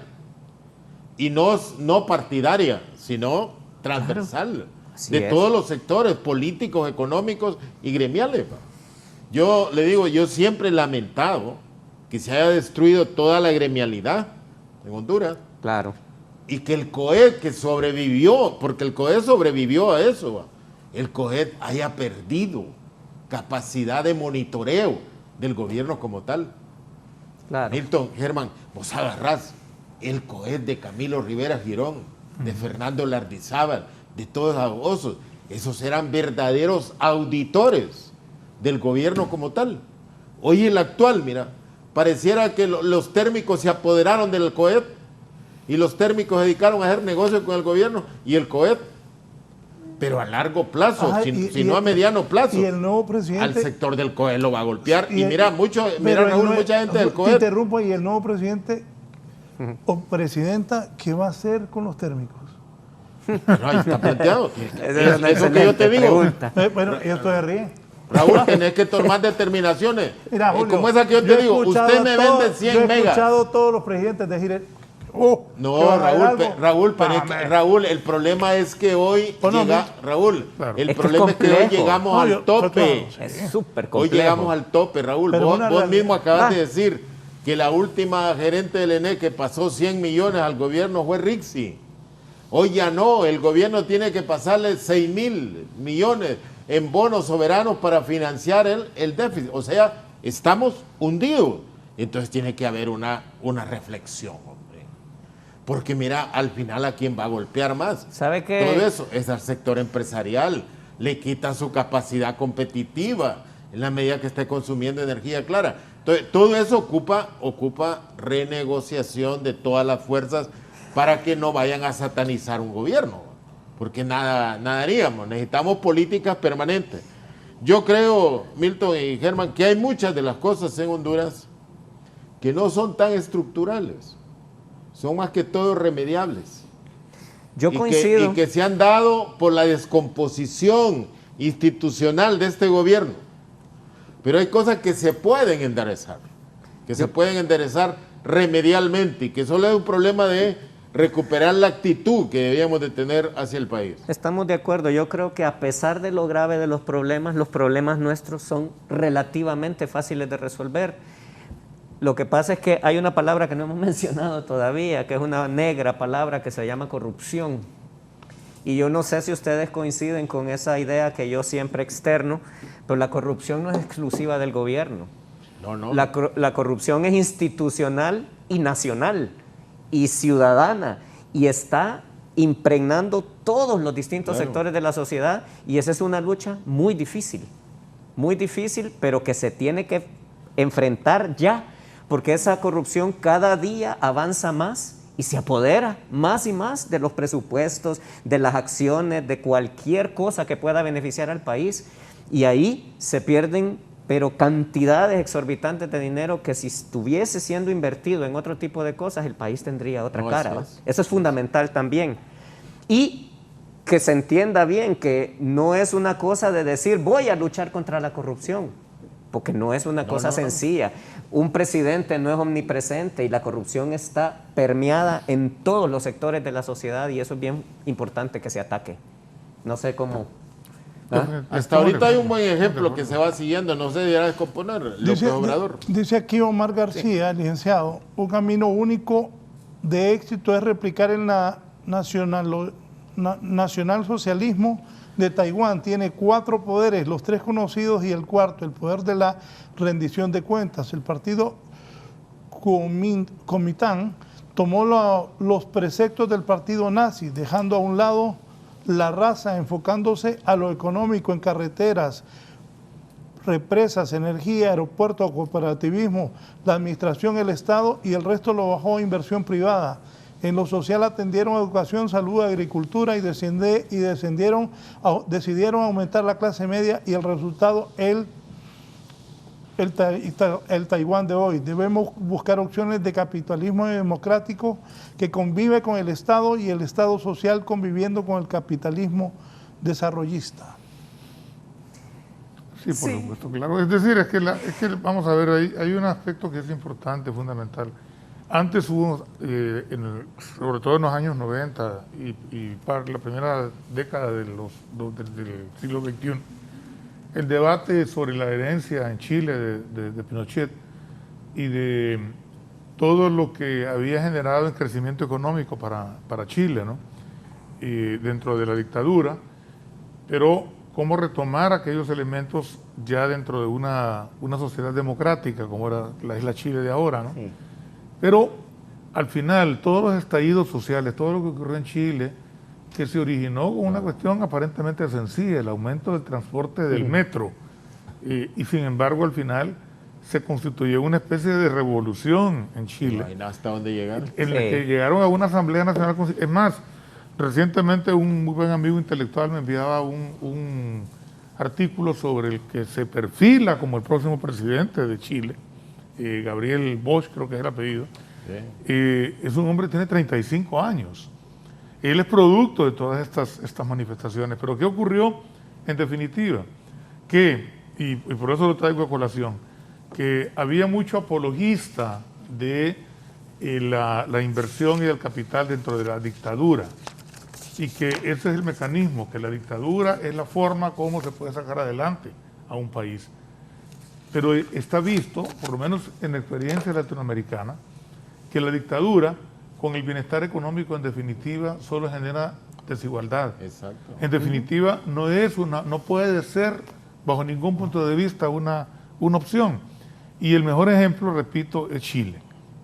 y no partidaria, sino transversal, Así de es. todos los sectores políticos, económicos y gremiales. Yo le digo, yo siempre he lamentado que se haya destruido toda la gremialidad en Honduras Claro. y que el COED que sobrevivió, porque el COED sobrevivió a eso, el COED haya perdido capacidad de monitoreo del gobierno como tal. Claro. Milton, Germán, vos agarrás el COED de Camilo Rivera Girón, de Fernando Lardizábal, de todos esos eran verdaderos auditores del gobierno como tal. Hoy el actual, mira, pareciera que los térmicos se apoderaron del COED y los térmicos se dedicaron a hacer negocios con el gobierno y el COED, pero a largo plazo, Ajá, sino a mediano plazo. Y el nuevo presidente... Al sector del COED lo va a golpear. Y pero Raúl, mucha gente del Te COED. interrumpo, y el nuevo presidente o presidenta, ¿qué va a hacer con los térmicos? Pero ahí está planteado. Esa es una Eso que yo te excelente digo. pregunta. Bueno, yo estoy ríe. Raúl, tenés que tomar determinaciones. Mira, Julio, como esa que yo te he digo, escuchado usted me todo- vende 100 yo he megas. escuchado a todos los presidentes decir, No, ¿que van a hacer algo? Raúl, el problema es que hoy Bueno, Raúl, claro. el Es que problema es es que hoy complejo. llegamos No, al yo- tope. claro, Es súper Hoy complejo. llegamos al tope, Raúl. Pero Vos una mismo realidad. acabas de decir que la última gerente del ENE que pasó 100 millones al gobierno fue Rixi. Hoy ya no, el gobierno tiene que pasarle 6.000 millones en bonos soberanos para financiar el déficit. O sea, estamos hundidos. Entonces tiene que haber una reflexión, hombre. Porque mira, al final, ¿a quién va a golpear más? ¿Sabe qué? Todo eso es al sector empresarial. Le quita su capacidad competitiva en la medida que esté consumiendo energía clara. Entonces, todo eso ocupa renegociación de todas las fuerzas para que no vayan a satanizar un gobierno, porque nada haríamos. Necesitamos políticas permanentes. Yo creo, Milton y Germán, que hay muchas de las cosas en Honduras que no son tan estructurales, son más que todo remediables. Yo Y coincido. que se han dado por la descomposición institucional de este gobierno. Pero hay cosas que se pueden enderezar, se pueden enderezar remedialmente y que solo es un problema de recuperar la actitud que debíamos de tener hacia el país. Estamos de acuerdo. Yo creo que a pesar de lo grave de los problemas nuestros son relativamente fáciles de resolver. Lo que pasa es que hay una palabra que no hemos mencionado todavía, que es una negra palabra que se llama corrupción. Y yo no sé si ustedes coinciden con esa idea que yo siempre externo, pero la corrupción no es exclusiva del gobierno. No. La corrupción es institucional y nacional y ciudadana y está impregnando todos los distintos sectores de la sociedad, y esa es una lucha muy difícil, pero que se tiene que enfrentar ya, porque esa corrupción cada día avanza más y se apodera más y más de los presupuestos, de las acciones, de cualquier cosa que pueda beneficiar al país, y ahí se pierden pero cantidades exorbitantes de dinero que si estuviese siendo invertido en otro tipo de cosas, el país tendría otra cara. Eso es fundamental también. Y que se entienda bien que no es una cosa de decir voy a luchar contra la corrupción, porque no es una cosa sencilla. Un presidente no es omnipresente y la corrupción está permeada en todos los sectores de la sociedad, y eso es bien importante que se ataque. No sé cómo... Hasta ahorita hay un buen ejemplo que se va siguiendo, no se deberá descomponer, López Obrador. Dice aquí Omar García, licenciado, un camino único de éxito es replicar en la nacionalsocialismo de Taiwán tiene 4 poderes, los 3 conocidos y el cuarto, el poder de la rendición de cuentas. El partido Kuomintang tomó los preceptos del partido nazi, dejando a un lado la raza, enfocándose a lo económico en carreteras, represas, energía, aeropuertos, cooperativismo, la administración, el Estado, y el resto lo bajó a inversión privada. En lo social atendieron educación, salud, agricultura y decidieron aumentar la clase media, y el resultado el Taiwán de hoy. Debemos buscar opciones de capitalismo democrático que convive con el Estado, y el Estado social conviviendo con el capitalismo desarrollista. Sí, por supuesto, claro. Es decir, es que vamos a ver, hay un aspecto que es importante, fundamental. Antes hubo, sobre todo en los años 90 y para la primera década del siglo XXI, el debate sobre la herencia en Chile de Pinochet y de todo lo que había generado en crecimiento económico para Chile, ¿no? Y dentro de la dictadura, pero cómo retomar aquellos elementos ya dentro de una sociedad democrática, como era la isla Chile de ahora, ¿no? Sí. Pero al final, todos los estallidos sociales, todo lo que ocurrió en Chile, que se originó con una cuestión aparentemente sencilla, el aumento del transporte del metro, y sin embargo al final se constituyó una especie de revolución en Chile. ¿Hasta dónde llegaron? En la que llegaron a una Asamblea Nacional. Es más, recientemente un muy buen amigo intelectual me enviaba un artículo sobre el que se perfila como el próximo presidente de Chile, Gabriel Bosch, creo que es el apellido. Es un hombre que tiene 35 años. Él es producto de todas estas manifestaciones. Pero ¿qué ocurrió en definitiva? Y por eso lo traigo a colación, que había mucho apologista de la inversión y del capital dentro de la dictadura, y que ese es el mecanismo, que la dictadura es la forma como se puede sacar adelante a un país. Pero está visto, por lo menos en la experiencia latinoamericana, que la dictadura, con el bienestar económico, en definitiva, solo genera desigualdad. Exacto. En definitiva, no puede ser, bajo ningún punto de vista, una opción. Y el mejor ejemplo, repito, es Chile.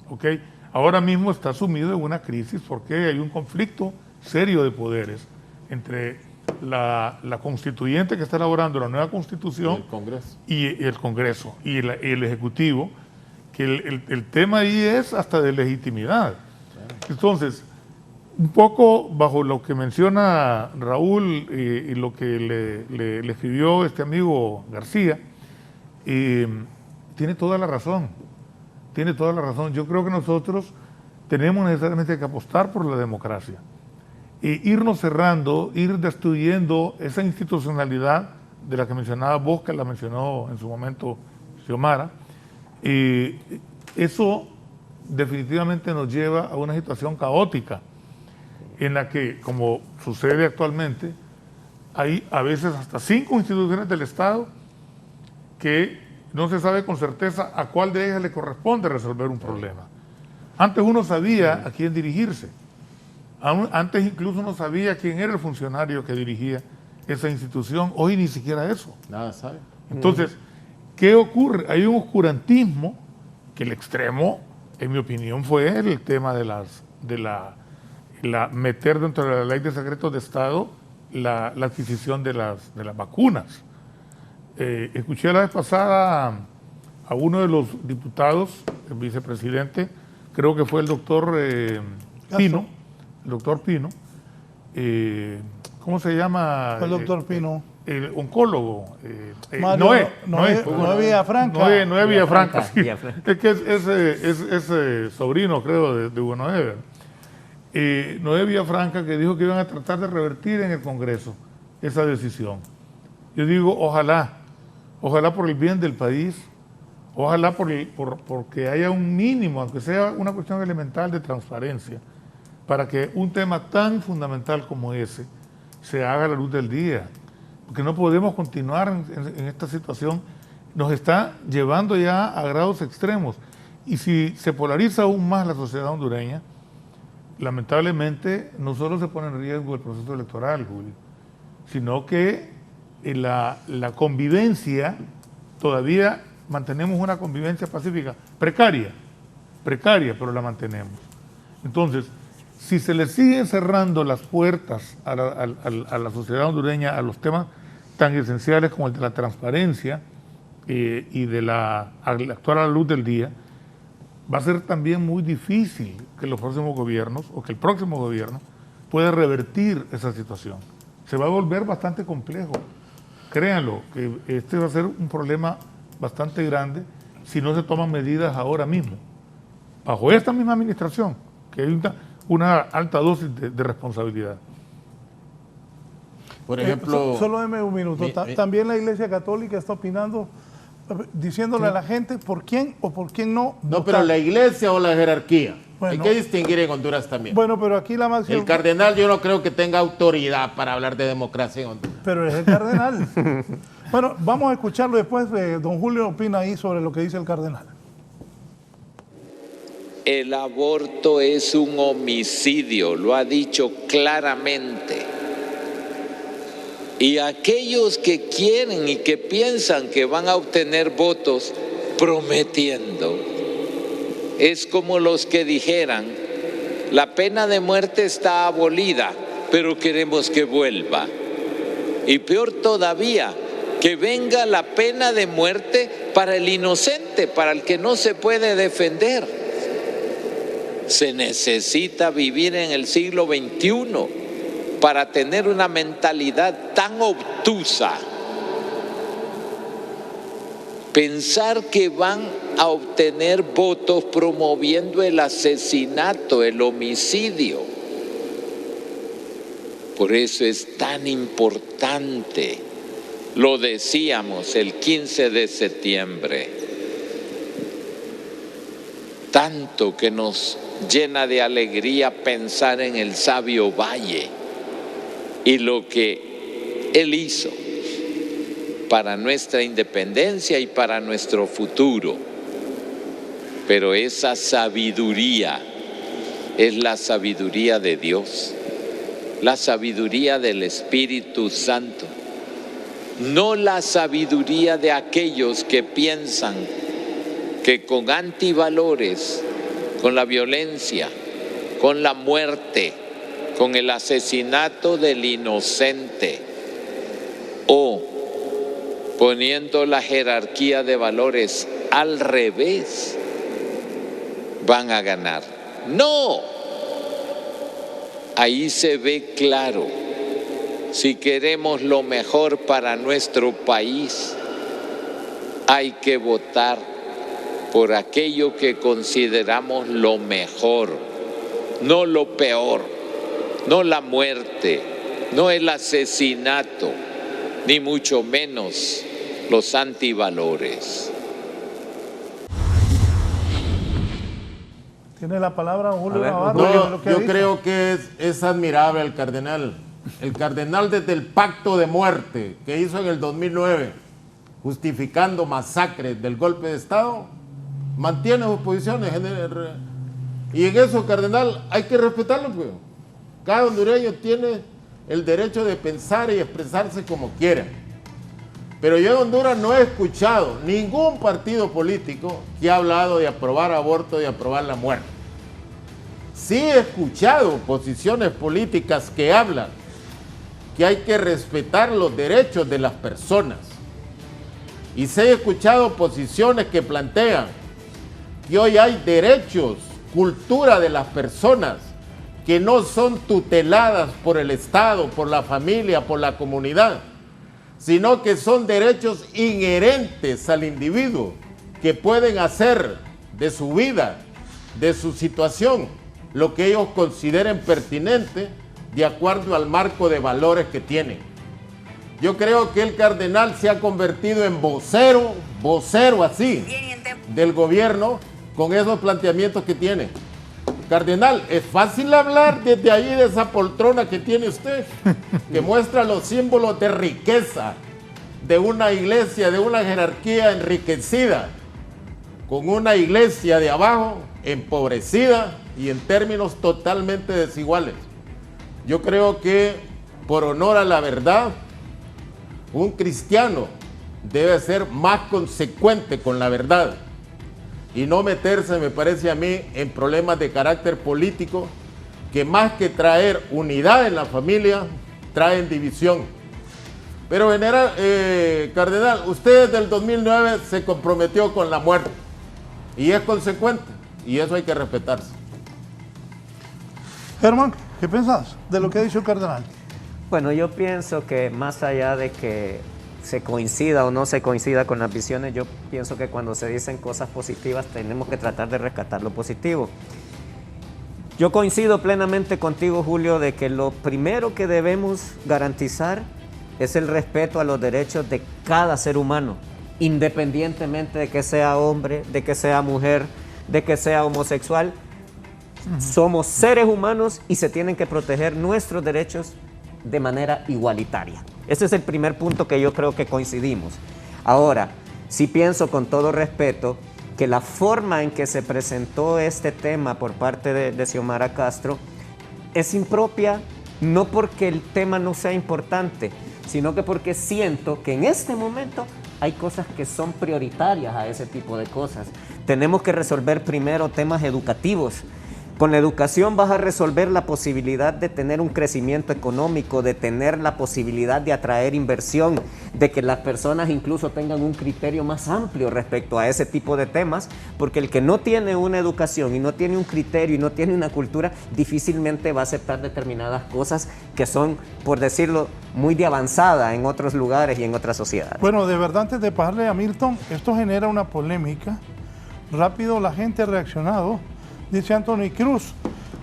¿Okay? Ahora mismo está sumido en una crisis porque hay un conflicto serio de poderes entre la constituyente que está elaborando la nueva constitución y el Congreso y el Ejecutivo, que el tema ahí es hasta de legitimidad. Entonces, un poco bajo lo que menciona Raúl y lo que le escribió este amigo García, tiene toda la razón. Tiene toda la razón. Yo creo que nosotros tenemos necesariamente que apostar por la democracia. Irnos cerrando, ir destruyendo esa institucionalidad de la que mencionaba vos, que la mencionó en su momento Xiomara. Eso definitivamente nos lleva a una situación caótica en la que, como sucede actualmente, hay a veces hasta 5 instituciones del Estado que no se sabe con certeza a cuál de ellas le corresponde resolver un problema. Antes uno sabía a quién dirigirse. Antes incluso uno sabía quién era el funcionario que dirigía esa institución. Hoy ni siquiera eso. Nada sabe. Entonces, ¿qué ocurre? Hay un oscurantismo que el extremo, en mi opinión, fue el tema de meter dentro de la ley de secretos de Estado la adquisición de las vacunas. Escuché la vez pasada a uno de los diputados, el vicepresidente, creo que fue el doctor Pino, ¿cómo se llama? El doctor Pino. El oncólogo. Noé Villafranca. Noé Villafranca, sí. Es que es sobrino, creo, de Hugo Noé. Noé Villafranca, que dijo que iban a tratar de revertir en el Congreso esa decisión. Yo digo, ojalá por el bien del país, ojalá porque haya un mínimo, aunque sea una cuestión elemental de transparencia, para que un tema tan fundamental como ese se haga a la luz del día. Porque no podemos continuar en esta situación. Nos está llevando ya a grados extremos. Y si se polariza aún más la sociedad hondureña, lamentablemente no solo se pone en riesgo el proceso electoral, Julio, sino que la convivencia, todavía mantenemos una convivencia pacífica, precaria, pero la mantenemos. Entonces, si se le siguen cerrando las puertas a la sociedad hondureña a los temas tan esenciales como el de la transparencia y de actuar a la luz del día, va a ser también muy difícil que los próximos gobiernos o que el próximo gobierno pueda revertir esa situación. Se va a volver bastante complejo. Créanlo, que este va a ser un problema bastante grande si no se toman medidas ahora mismo. Bajo esta misma administración, que hay una alta dosis de responsabilidad. Por ejemplo... Solo deme un minuto. También la Iglesia Católica está opinando, diciéndole a la gente por quién o por quién no. No, pero la Iglesia o la jerarquía. Bueno, hay que distinguir en Honduras también. Bueno, pero aquí la máxima... El cardenal yo no creo que tenga autoridad para hablar de democracia en Honduras. Pero es el cardenal. Bueno, vamos a escucharlo después. Don Julio opina ahí sobre lo que dice el cardenal. El aborto es un homicidio, lo ha dicho claramente. Y aquellos que quieren y que piensan que van a obtener votos prometiendo, es como los que dijeran, la pena de muerte está abolida, pero queremos que vuelva. Y peor todavía, que venga la pena de muerte para el inocente, para el que no se puede defender. Se necesita vivir en el siglo XXI para tener una mentalidad tan obtusa. Pensar que van a obtener votos promoviendo el asesinato, el homicidio. Por eso es tan importante, lo decíamos el 15 de septiembre, tanto que nos llena de alegría pensar en el sabio Valle y lo que él hizo para nuestra independencia y para nuestro futuro. Pero esa sabiduría es la sabiduría de Dios, la sabiduría del Espíritu Santo, no la sabiduría de aquellos que piensan que con antivalores, con la violencia, con la muerte, con el asesinato del inocente o poniendo la jerarquía de valores al revés, van a ganar. No, ahí se ve claro, si queremos lo mejor para nuestro país, hay que votar por aquello que consideramos lo mejor, no lo peor, no la muerte, no el asesinato, ni mucho menos los antivalores. Tiene la palabra don Julio Navarro. No, yo creo que es admirable el cardenal. El cardenal desde el pacto de muerte que hizo en el 2009, justificando masacres del golpe de Estado, mantiene sus posiciones. Y en eso, cardenal, hay que respetarlo, pues. Cada hondureño tiene el derecho de pensar y expresarse como quiera. Pero yo en Honduras no he escuchado ningún partido político que ha hablado de aprobar aborto y aprobar la muerte. Sí he escuchado posiciones políticas que hablan que hay que respetar los derechos de las personas. Y sí he escuchado posiciones que plantean que hoy hay derechos, cultura de las personas que no son tuteladas por el Estado, por la familia, por la comunidad, sino que son derechos inherentes al individuo que pueden hacer de su vida, de su situación, lo que ellos consideren pertinente de acuerdo al marco de valores que tienen. Yo creo que el cardenal se ha convertido en vocero así, del gobierno con esos planteamientos que tiene. Cardenal, es fácil hablar desde ahí de esa poltrona que tiene usted, que muestra los símbolos de riqueza de una iglesia, de una jerarquía enriquecida, con una iglesia de abajo empobrecida y en términos totalmente desiguales. Yo creo que por honor a la verdad, un cristiano debe ser más consecuente con la verdad y no meterse, me parece a mí, en problemas de carácter político que más que traer unidad en la familia, traen división. Pero general, cardenal, usted desde el 2009 se comprometió con la muerte y es consecuente y eso hay que respetarse. Germán, ¿qué pensás de lo que ha dicho el cardenal? Bueno, yo pienso que más allá de que se coincida o no se coincida con las visiones, yo pienso que cuando se dicen cosas positivas tenemos que tratar de rescatar lo positivo. Yo coincido plenamente contigo, Julio, de que lo primero que debemos garantizar es el respeto a los derechos de cada ser humano, independientemente de que sea hombre, de que sea mujer, de que sea homosexual. Somos seres humanos y se tienen que proteger nuestros derechos de manera igualitaria. Ese es el primer punto que yo creo que coincidimos. Ahora, sí pienso con todo respeto que la forma en que se presentó este tema por parte de Xiomara Castro es impropia, no porque el tema no sea importante, sino que porque siento que en este momento hay cosas que son prioritarias a ese tipo de cosas. Tenemos que resolver primero temas educativos. Con la educación vas a resolver la posibilidad de tener un crecimiento económico, de tener la posibilidad de atraer inversión, de que las personas incluso tengan un criterio más amplio respecto a ese tipo de temas, porque el que no tiene una educación y no tiene un criterio y no tiene una cultura, difícilmente va a aceptar determinadas cosas que son, por decirlo, muy de avanzada en otros lugares y en otras sociedades. Bueno, de verdad, antes de pasarle a Milton, esto genera una polémica. Rápido la gente ha reaccionado. Dice Anthony Cruz,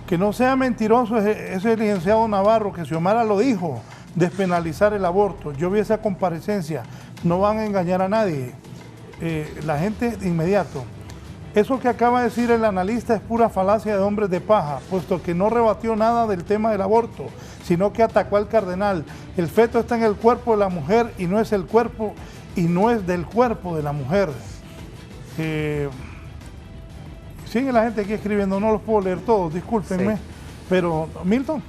que no sea mentiroso ese licenciado Navarro, que Xiomara lo dijo, despenalizar el aborto. Yo vi esa comparecencia, no van a engañar a nadie. La gente de inmediato. Eso que acaba de decir el analista es pura falacia de hombres de paja, puesto que no rebatió nada del tema del aborto, sino que atacó al cardenal. El feto está en el cuerpo de la mujer y no es el cuerpo, y no es del cuerpo de la mujer. Sigue la gente aquí escribiendo, no los puedo leer todos, discúlpenme. Sí. Pero, Milton.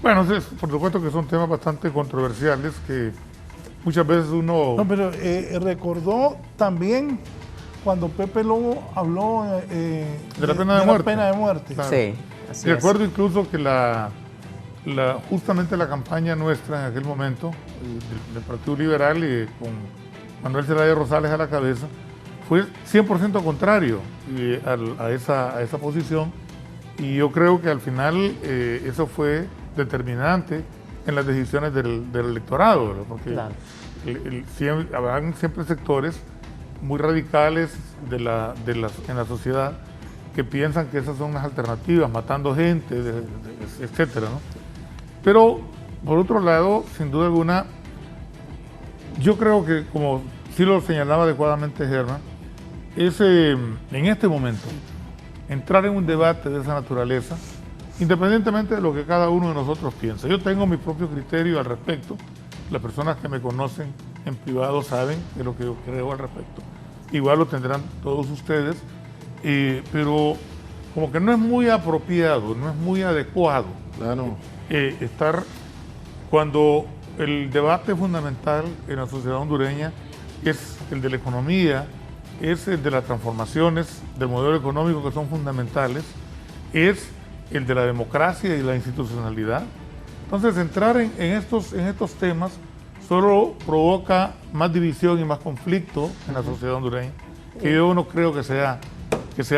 Bueno, por supuesto que son temas bastante controversiales que muchas veces uno... No, pero recordó también cuando Pepe Lobo habló de la pena de muerte. Claro. Sí, así es. Recuerdo incluso que justamente la campaña nuestra en aquel momento, del Partido Liberal y con Manuel Zelaya Rosales a la cabeza, fue 100% contrario a esa posición, y yo creo que al final eso fue determinante en las decisiones del electorado, ¿verdad? Porque claro, habrán siempre sectores muy radicales en la sociedad que piensan que esas son las alternativas, matando gente, etcétera, ¿no? Pero por otro lado, sin duda alguna, yo creo que, como sí lo señalaba adecuadamente Germán, en este momento, entrar en un debate de esa naturaleza, independientemente de lo que cada uno de nosotros piensa. Yo tengo mi propio criterio al respecto. Las personas que me conocen en privado saben de lo que yo creo al respecto. Igual lo tendrán todos ustedes, pero como que no es muy apropiado, no es muy adecuado estar cuando el debate fundamental en la sociedad hondureña es el de la economía, es el de las transformaciones del modelo económico que son fundamentales, es el de la democracia y la institucionalidad. Entonces, entrar en estos temas solo provoca más división y más conflicto en la sociedad hondureña, que yo no creo que sea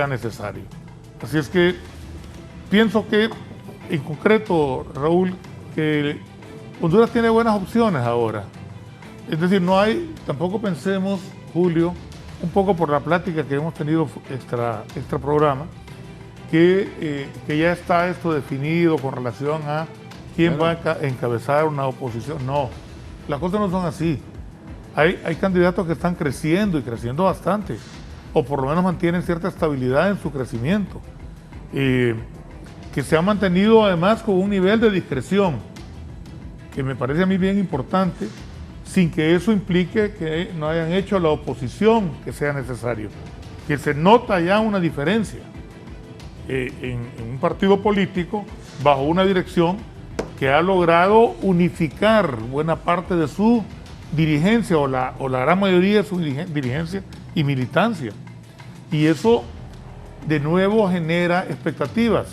necesario. Así es que pienso que, en concreto, Raúl, que Honduras tiene buenas opciones ahora. Es decir, tampoco pensemos, Julio, un poco por la plática que hemos tenido extra programa, que ya está esto definido con relación a quién va a encabezar una oposición. No, las cosas no son así. Hay candidatos que están creciendo y creciendo bastante, o por lo menos mantienen cierta estabilidad en su crecimiento, que se ha mantenido además con un nivel de discreción, que me parece a mí bien importante, sin que eso implique que no hayan hecho la oposición que sea necesario, que se nota ya una diferencia. en un partido político bajo una dirección que ha logrado unificar buena parte de su dirigencia o la gran mayoría de su dirigencia y militancia. Y eso de nuevo genera expectativas,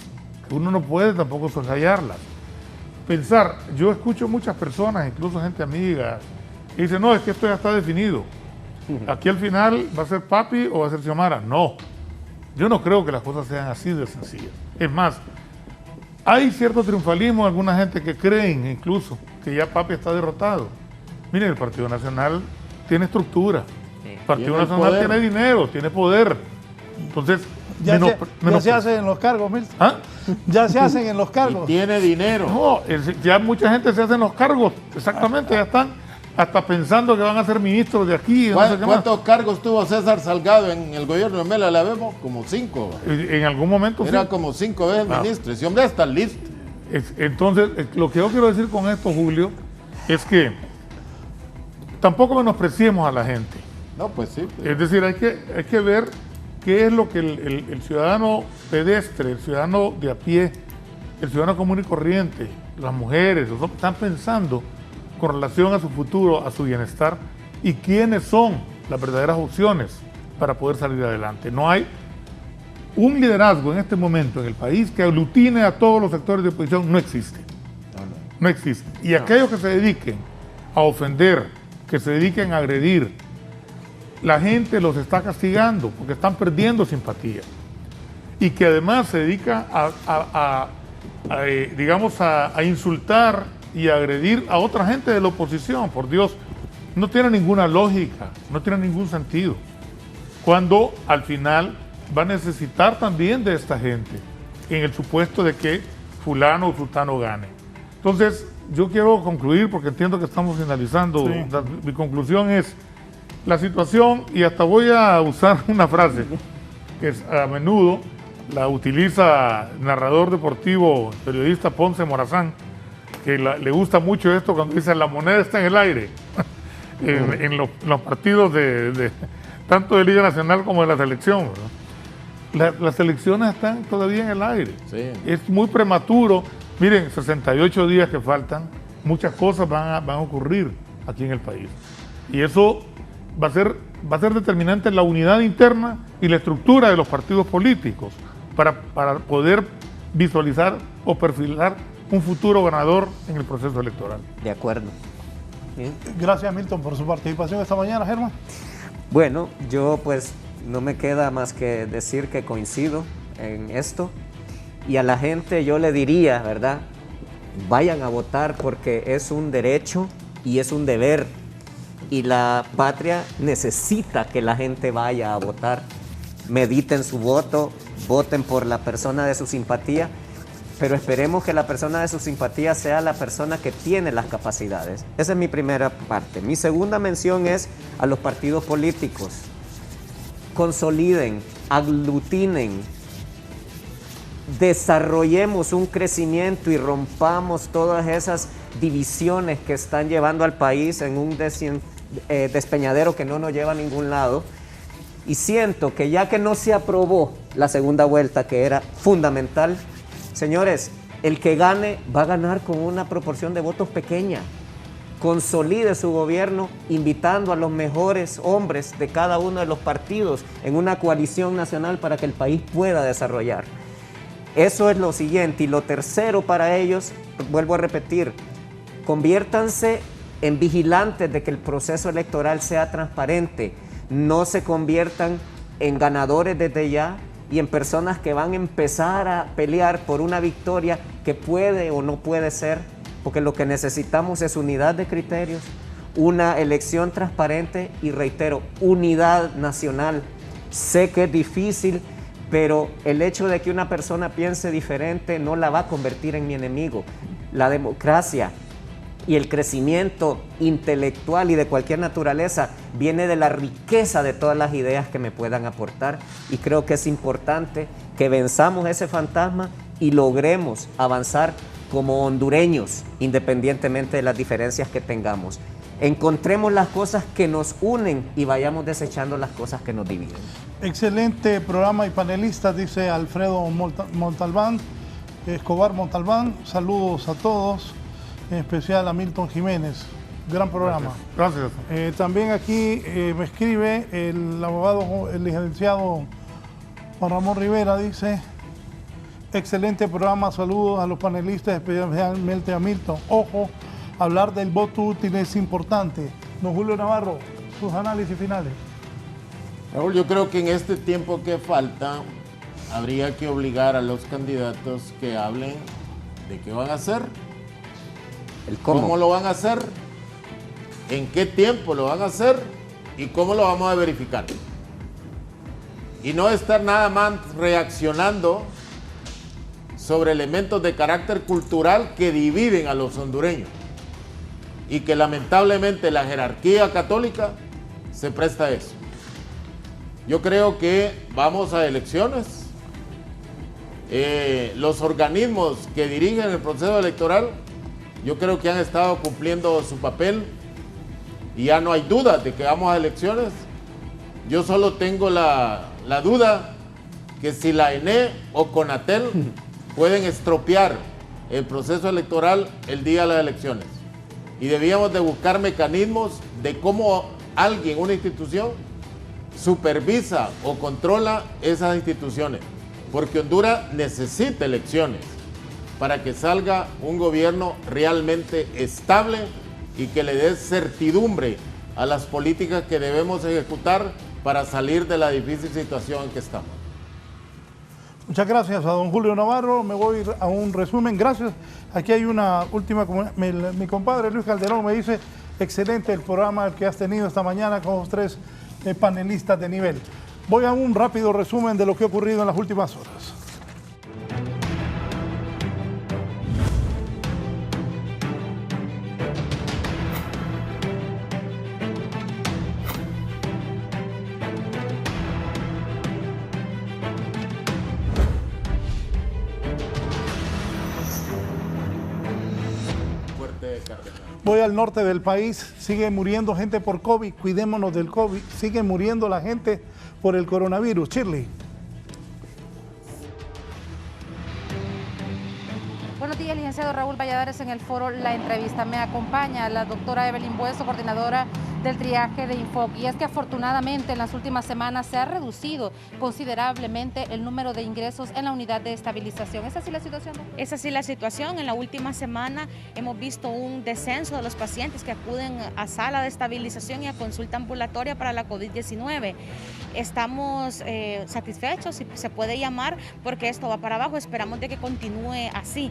que uno no puede tampoco soslayarlas. Pensar, yo escucho muchas personas, incluso gente amiga, que dicen, no, es que esto ya está definido. Aquí al final va a ser Papi o va a ser Xiomara. No, yo no creo que las cosas sean así de sencillas. Es más, hay cierto triunfalismo en alguna gente que creen incluso que ya Papi está derrotado. Miren, el Partido Nacional tiene estructura, el Partido Nacional tiene dinero, tiene poder. Entonces, ya se hacen en los cargos, Milton. ¿Ah? Ya se hacen en los cargos. Y tiene dinero. No, ya mucha gente se hace en los cargos, exactamente, ya están hasta pensando que van a ser ministros de aquí. ¿Cuántos cargos tuvo César Salgado en el gobierno de Mela? La vemos como 5. En algún momento era sí. como 5 veces ministro. Ese hombre está listo. Entonces, lo que yo quiero decir con esto, Julio, es que tampoco menospreciemos a la gente. No, pues sí. Es decir, hay que ver qué es lo que el ciudadano pedestre, el ciudadano de a pie, el ciudadano común y corriente, las mujeres, los hombres, están pensando con relación a su futuro, a su bienestar, y quiénes son las verdaderas opciones para poder salir adelante. No hay un liderazgo en este momento en el país que aglutine a todos los sectores de oposición, no existe. No existe. Y aquellos que se dediquen a ofender, que se dediquen a agredir, la gente los está castigando porque están perdiendo simpatía. Y que además se dedica a insultar y agredir a otra gente de la oposición, por Dios, no tiene ninguna lógica, no tiene ningún sentido. Cuando al final va a necesitar también de esta gente, en el supuesto de que fulano o sultano gane. Entonces, yo quiero concluir porque entiendo que estamos finalizando. Sí. Mi conclusión es la situación, y hasta voy a usar una frase que a menudo la utiliza el narrador deportivo, periodista Ponce Morazán, que le gusta mucho esto cuando dice la moneda está en el aire, en los partidos tanto de Liga Nacional como de la selección. Las elecciones están todavía en el aire. Sí. Es muy prematuro. Miren, 68 días que faltan, muchas cosas van a ocurrir aquí en el país. Y eso va a ser determinante en la unidad interna y la estructura de los partidos políticos para poder visualizar o perfilar un futuro ganador en el proceso electoral. De acuerdo. Bien. Gracias, Milton, por su participación esta mañana, Germán. Bueno, yo pues no me queda más que decir que coincido en esto, y a la gente yo le diría, ¿verdad? Vayan a votar porque es un derecho y es un deber, y la patria necesita que la gente vaya a votar. Mediten su voto, voten por la persona de su simpatía, pero esperemos que la persona de su simpatía sea la persona que tiene las capacidades. Esa es mi primera parte. Mi segunda mención es a los partidos políticos. Consoliden, aglutinen, desarrollemos un crecimiento y rompamos todas esas divisiones que están llevando al país en un despeñadero que no nos lleva a ningún lado. Y siento que ya que no se aprobó la segunda vuelta, que era fundamental, señores, el que gane va a ganar con una proporción de votos pequeña. Consolide su gobierno invitando a los mejores hombres de cada uno de los partidos en una coalición nacional para que el país pueda desarrollar. Eso es lo siguiente. Y lo tercero para ellos, vuelvo a repetir, conviértanse en vigilantes de que el proceso electoral sea transparente. No se conviertan en ganadores desde ya y en personas que van a empezar a pelear por una victoria que puede o no puede ser, porque lo que necesitamos es unidad de criterios, una elección transparente y, reitero, unidad nacional. Sé que es difícil, pero el hecho de que una persona piense diferente no la va a convertir en mi enemigo. La democracia y el crecimiento intelectual y de cualquier naturaleza viene de la riqueza de todas las ideas que me puedan aportar, y creo que es importante que venzamos ese fantasma y logremos avanzar como hondureños, independientemente de las diferencias que tengamos. encontremos las cosas que nos unen y vayamos desechando las cosas que nos dividen. Excelente programa y panelistas, dice Alfredo Escobar Montalbán. Saludos a todos, en especial a Milton Jiménez. Gran programa. Gracias. También aquí me escribe el abogado, el licenciado Juan Ramón Rivera, dice: excelente programa, saludos a los panelistas, especialmente a Milton. Ojo, hablar del voto útil es importante. Don Julio Navarro, sus análisis finales. Raúl, yo creo que en este tiempo que falta habría que obligar a los candidatos que hablen de qué van a hacer, El cómo lo van a hacer, en qué tiempo lo van a hacer y cómo lo vamos a verificar. Y no estar nada más reaccionando sobre elementos de carácter cultural que dividen a los hondureños y que lamentablemente la jerarquía católica se presta a eso. Yo creo que vamos a elecciones. Los organismos que dirigen el proceso electoral, yo creo que han estado cumpliendo su papel y ya no hay duda de que vamos a elecciones. Yo solo tengo la duda que si la ENE o CONATEL pueden estropear el proceso electoral el día de las elecciones. Y debíamos de buscar mecanismos de cómo alguien, una institución, supervisa o controla esas instituciones, porque Honduras necesita elecciones para que salga un gobierno realmente estable y que le dé certidumbre a las políticas que debemos ejecutar para salir de la difícil situación en que estamos. Muchas gracias a don Julio Navarro. Me voy a un resumen. Gracias. Aquí hay una última. Mi compadre Luis Calderón me dice: excelente el programa que has tenido esta mañana con los tres panelistas de nivel. Voy a un rápido resumen de lo que ha ocurrido en las últimas horas. Voy al norte del país, sigue muriendo gente por COVID, cuidémonos del COVID, sigue muriendo la gente por el coronavirus. Shirley. Buenos días, licenciado Raúl Valladares, en el foro La Entrevista. Me acompaña la doctora Evelyn Bueso, coordinadora del triaje de Infoc. Y es que afortunadamente en las últimas semanas se ha reducido considerablemente el número de ingresos en la unidad de estabilización. ¿Es así la situación? Es así la situación. En la última semana hemos visto un descenso de los pacientes que acuden a sala de estabilización y a consulta ambulatoria para la COVID-19. Estamos satisfechos, si se puede llamar, porque esto va para abajo. Esperamos de que continúe así.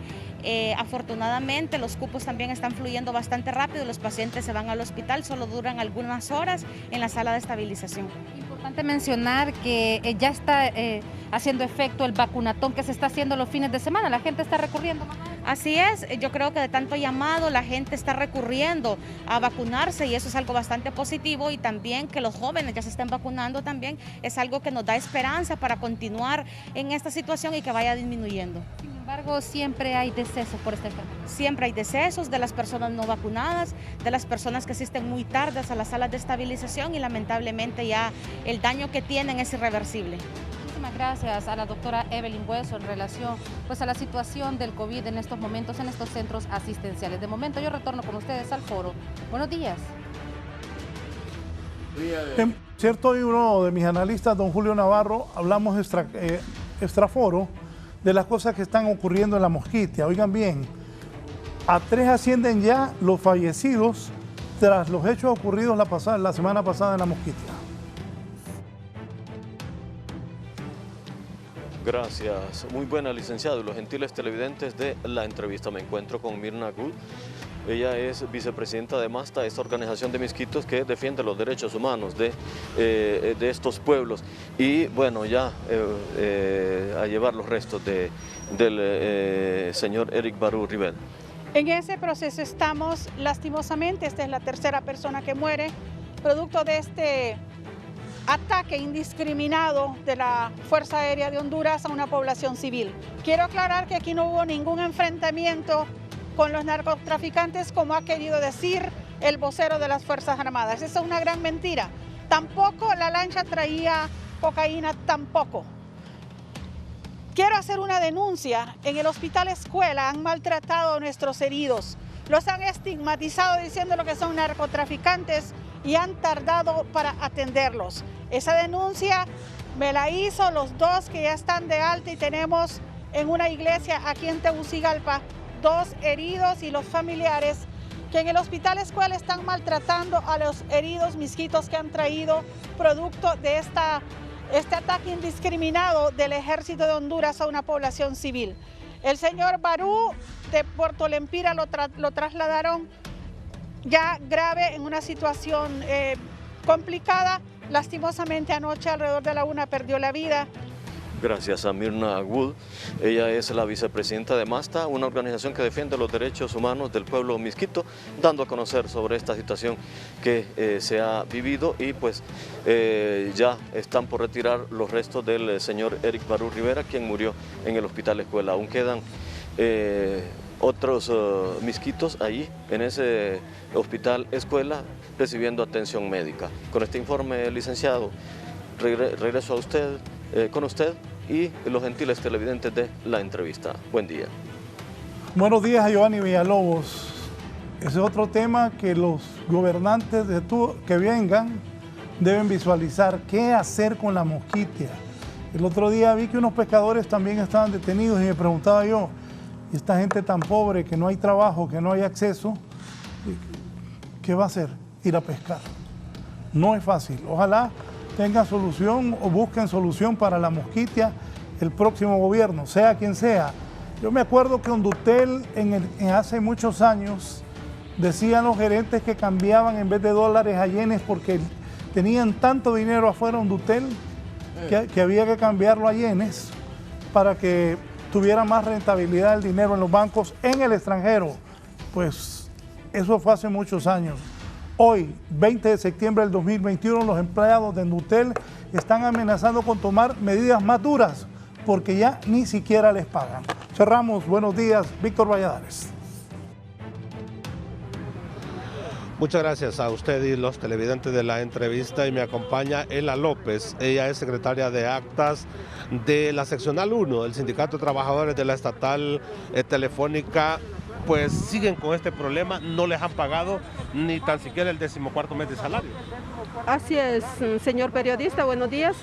Afortunadamente los cupos también están fluyendo bastante rápido. Los pacientes se van al hospital, solo duran algunas horas en la sala de estabilización. Importante mencionar que ya está haciendo efecto el vacunatón que se está haciendo los fines de semana. La gente está recurriendo más. Así es, yo creo que de tanto llamado la gente está recurriendo a vacunarse y eso es algo bastante positivo, y también que los jóvenes ya se estén vacunando también es algo que nos da esperanza para continuar en esta situación y que vaya disminuyendo. Sin embargo, siempre hay decesos por esta enfermedad. Siempre hay decesos de las personas no vacunadas, de las personas que asisten muy tardes a las salas de estabilización, y lamentablemente ya el daño que tienen es irreversible. Muchísimas gracias a la doctora Evelyn Bueso en relación a la situación del COVID en estos momentos en estos centros asistenciales. De momento yo retorno con ustedes al foro. Buenos días. Cierto, y uno de mis analistas, don Julio Navarro, hablamos extraforo de las cosas que están ocurriendo en la Mosquitia. Oigan bien, a 3 ascienden ya los fallecidos tras los hechos ocurridos la semana pasada en la Mosquitia. Gracias. Muy buena, licenciado. Y los gentiles televidentes de La Entrevista. Me encuentro con Mirna Good. Ella es vicepresidenta de MASTA, esta organización de misquitos que defiende los derechos humanos de estos pueblos. Y bueno, ya a llevar los restos del señor Eric Barú Rivera. En ese proceso estamos, lastimosamente. Esta es la tercera persona que muere, producto de este ataque indiscriminado de la Fuerza Aérea de Honduras a una población civil. Quiero aclarar que aquí no hubo ningún enfrentamiento con los narcotraficantes, como ha querido decir el vocero de las Fuerzas Armadas. Esa es una gran mentira. Tampoco la lancha traía cocaína, tampoco. Quiero hacer una denuncia. En el hospital escuela han maltratado a nuestros heridos. Los han estigmatizado diciendo lo que son narcotraficantes y han tardado para atenderlos. Esa denuncia me la hizo los dos que ya están de alta y tenemos en una iglesia aquí en Tegucigalpa 2 heridos y los familiares que en el hospital escuela están maltratando a los heridos misquitos que han traído producto de este ataque indiscriminado del ejército de Honduras a una población civil. El señor Barú de Puerto Lempira lo trasladaron ya grave en una situación complicada. Lastimosamente anoche alrededor de la 1 perdió la vida. Gracias a Mirna Wood. Ella es la vicepresidenta de MASTA, una organización que defiende los derechos humanos del pueblo misquito, dando a conocer sobre esta situación que se ha vivido y pues ya están por retirar los restos del señor Eric Barú Rivera, quien murió en el hospital escuela. Aún quedan otros misquitos allí en ese hospital escuela recibiendo atención médica. Con este informe, licenciado, regreso a usted, con usted y los gentiles televidentes de la entrevista. Buen día. Buenos días a Giovanni Villalobos. Ese es otro tema que los gobernantes que vengan deben visualizar. ¿Qué hacer con la mosquitia? El otro día vi que unos pescadores también estaban detenidos y me preguntaba yo, ¿y esta gente tan pobre que no hay trabajo, que no hay acceso, qué va a hacer? Ir a pescar. No es fácil. Ojalá tengan solución o busquen solución para la mosquitia el próximo gobierno, sea quien sea. Yo me acuerdo que Hondutel hace muchos años decían los gerentes que cambiaban en vez de dólares a yenes porque tenían tanto dinero afuera Hondutel que había que cambiarlo a yenes para que tuviera más rentabilidad el dinero en los bancos en el extranjero. Pues eso fue hace muchos años. Hoy, 20 de septiembre del 2021, los empleados de Hondutel están amenazando con tomar medidas más duras porque ya ni siquiera les pagan. Cerramos. Buenos días, Víctor Valladares. Muchas gracias a usted y los televidentes de la entrevista y me acompaña Ela López. Ella es secretaria de actas de la seccional 1 del Sindicato de Trabajadores de la Estatal Telefónica. Pues siguen con este problema, no les han pagado ni tan siquiera el 14º mes de salario. Así es, señor periodista, buenos días.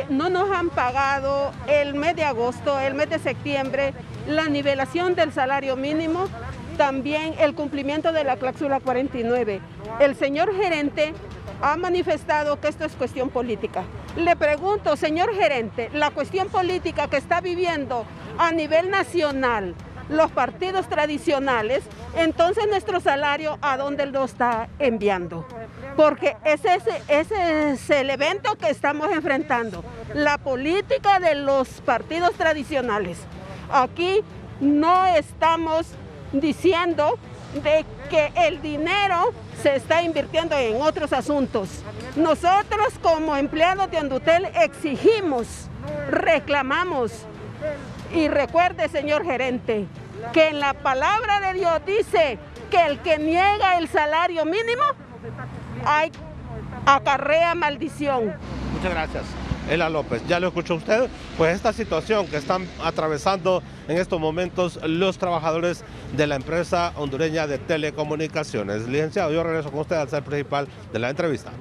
No nos han pagado el mes de agosto, el mes de septiembre, la nivelación del salario mínimo, también el cumplimiento de la cláusula 49. El señor gerente ha manifestado que esto es cuestión política. Le pregunto, señor gerente, la cuestión política que está viviendo a nivel nacional, los partidos tradicionales, entonces nuestro salario, ¿a dónde lo está enviando? Porque ese es el evento que estamos enfrentando, la política de los partidos tradicionales. Aquí no estamos diciendo de que el dinero se está invirtiendo en otros asuntos. Nosotros como empleados de Hondutel exigimos, reclamamos. Y recuerde, señor gerente, que en la palabra de Dios dice que el que niega el salario mínimo acarrea maldición. Muchas gracias. Ela López, ya lo escuchó usted, pues esta situación que están atravesando en estos momentos los trabajadores de la empresa hondureña de telecomunicaciones. Licenciado, yo regreso con usted al set principal de la entrevista.